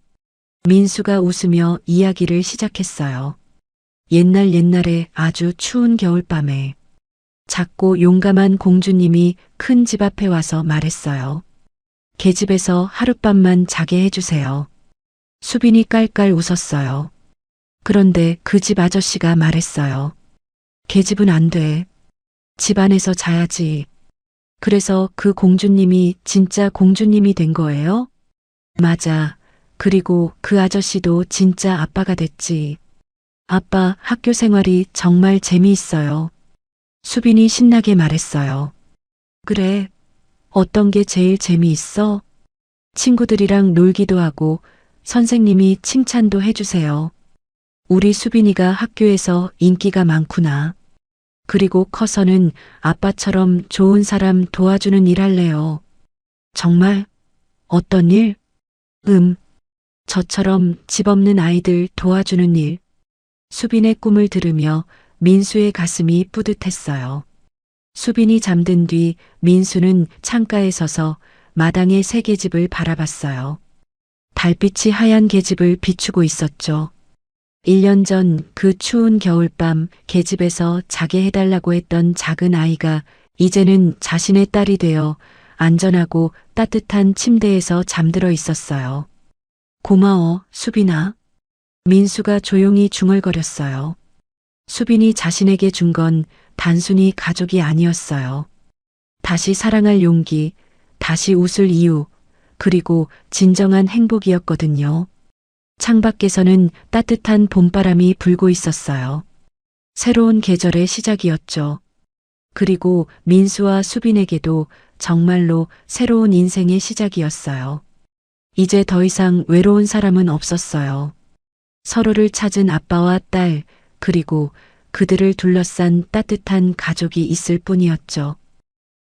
민수가 웃으며 이야기를 시작했어요. 옛날에 아주 추운 겨울밤에 작고 용감한 공주님이 큰 집 앞에 와서 말했어요. 계집에서 하룻밤만 자게 해주세요. 수빈이 깔깔 웃었어요. 그런데 그 집 아저씨가 말했어요. 계집은 안 돼. 집 안에서 자야지. 그래서 그 공주님이 진짜 공주님이 된 거예요? 맞아. 그리고 그 아저씨도 진짜 아빠가 됐지. 아빠, 학교 생활이 정말 재미있어요. 수빈이 신나게 말했어요. 그래. 어떤 게 제일 재미있어? 친구들이랑 놀기도 하고 선생님이 칭찬도 해주세요. 우리 수빈이가 학교에서 인기가 많구나. 그리고 커서는 아빠처럼 좋은 사람 도와주는 일 할래요. 정말? 어떤 일? 저처럼 집 없는 아이들 도와주는 일. 수빈의 꿈을 들으며 민수의 가슴이 뿌듯했어요. 수빈이 잠든 뒤 민수는 창가에 서서 마당의 새 계집을 바라봤어요. 달빛이 하얀 계집을 비추고 있었죠. 1년 전 그 추운 겨울밤 계집에서 자게 해달라고 했던 작은 아이가 이제는 자신의 딸이 되어 안전하고 따뜻한 침대에서 잠들어 있었어요. 고마워, 수빈아. 민수가 조용히 중얼거렸어요. 수빈이 자신에게 준 건 단순히 가족이 아니었어요. 다시 사랑할 용기, 다시 웃을 이유, 그리고 진정한 행복이었거든요. 창밖에서는 따뜻한 봄바람이 불고 있었어요. 새로운 계절의 시작이었죠. 그리고 민수와 수빈에게도 정말로 새로운 인생의 시작이었어요. 이제 더 이상 외로운 사람은 없었어요. 서로를 찾은 아빠와 딸, 그리고 그들을 둘러싼 따뜻한 가족이 있을 뿐이었죠.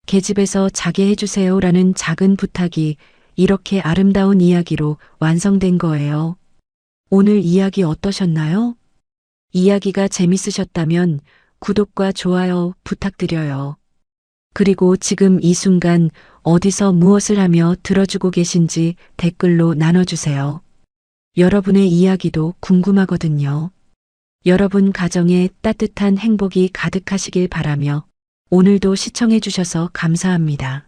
계집에서 자게 해주세요라는 작은 부탁이 이렇게 아름다운 이야기로 완성된 거예요. 오늘 이야기 어떠셨나요? 이야기가 재밌으셨다면 구독과 좋아요 부탁드려요. 그리고 지금 이 순간 어디서 무엇을 하며 들어주고 계신지 댓글로 나눠주세요. 여러분의 이야기도 궁금하거든요. 여러분 가정에 따뜻한 행복이 가득하시길 바라며 오늘도 시청해주셔서 감사합니다.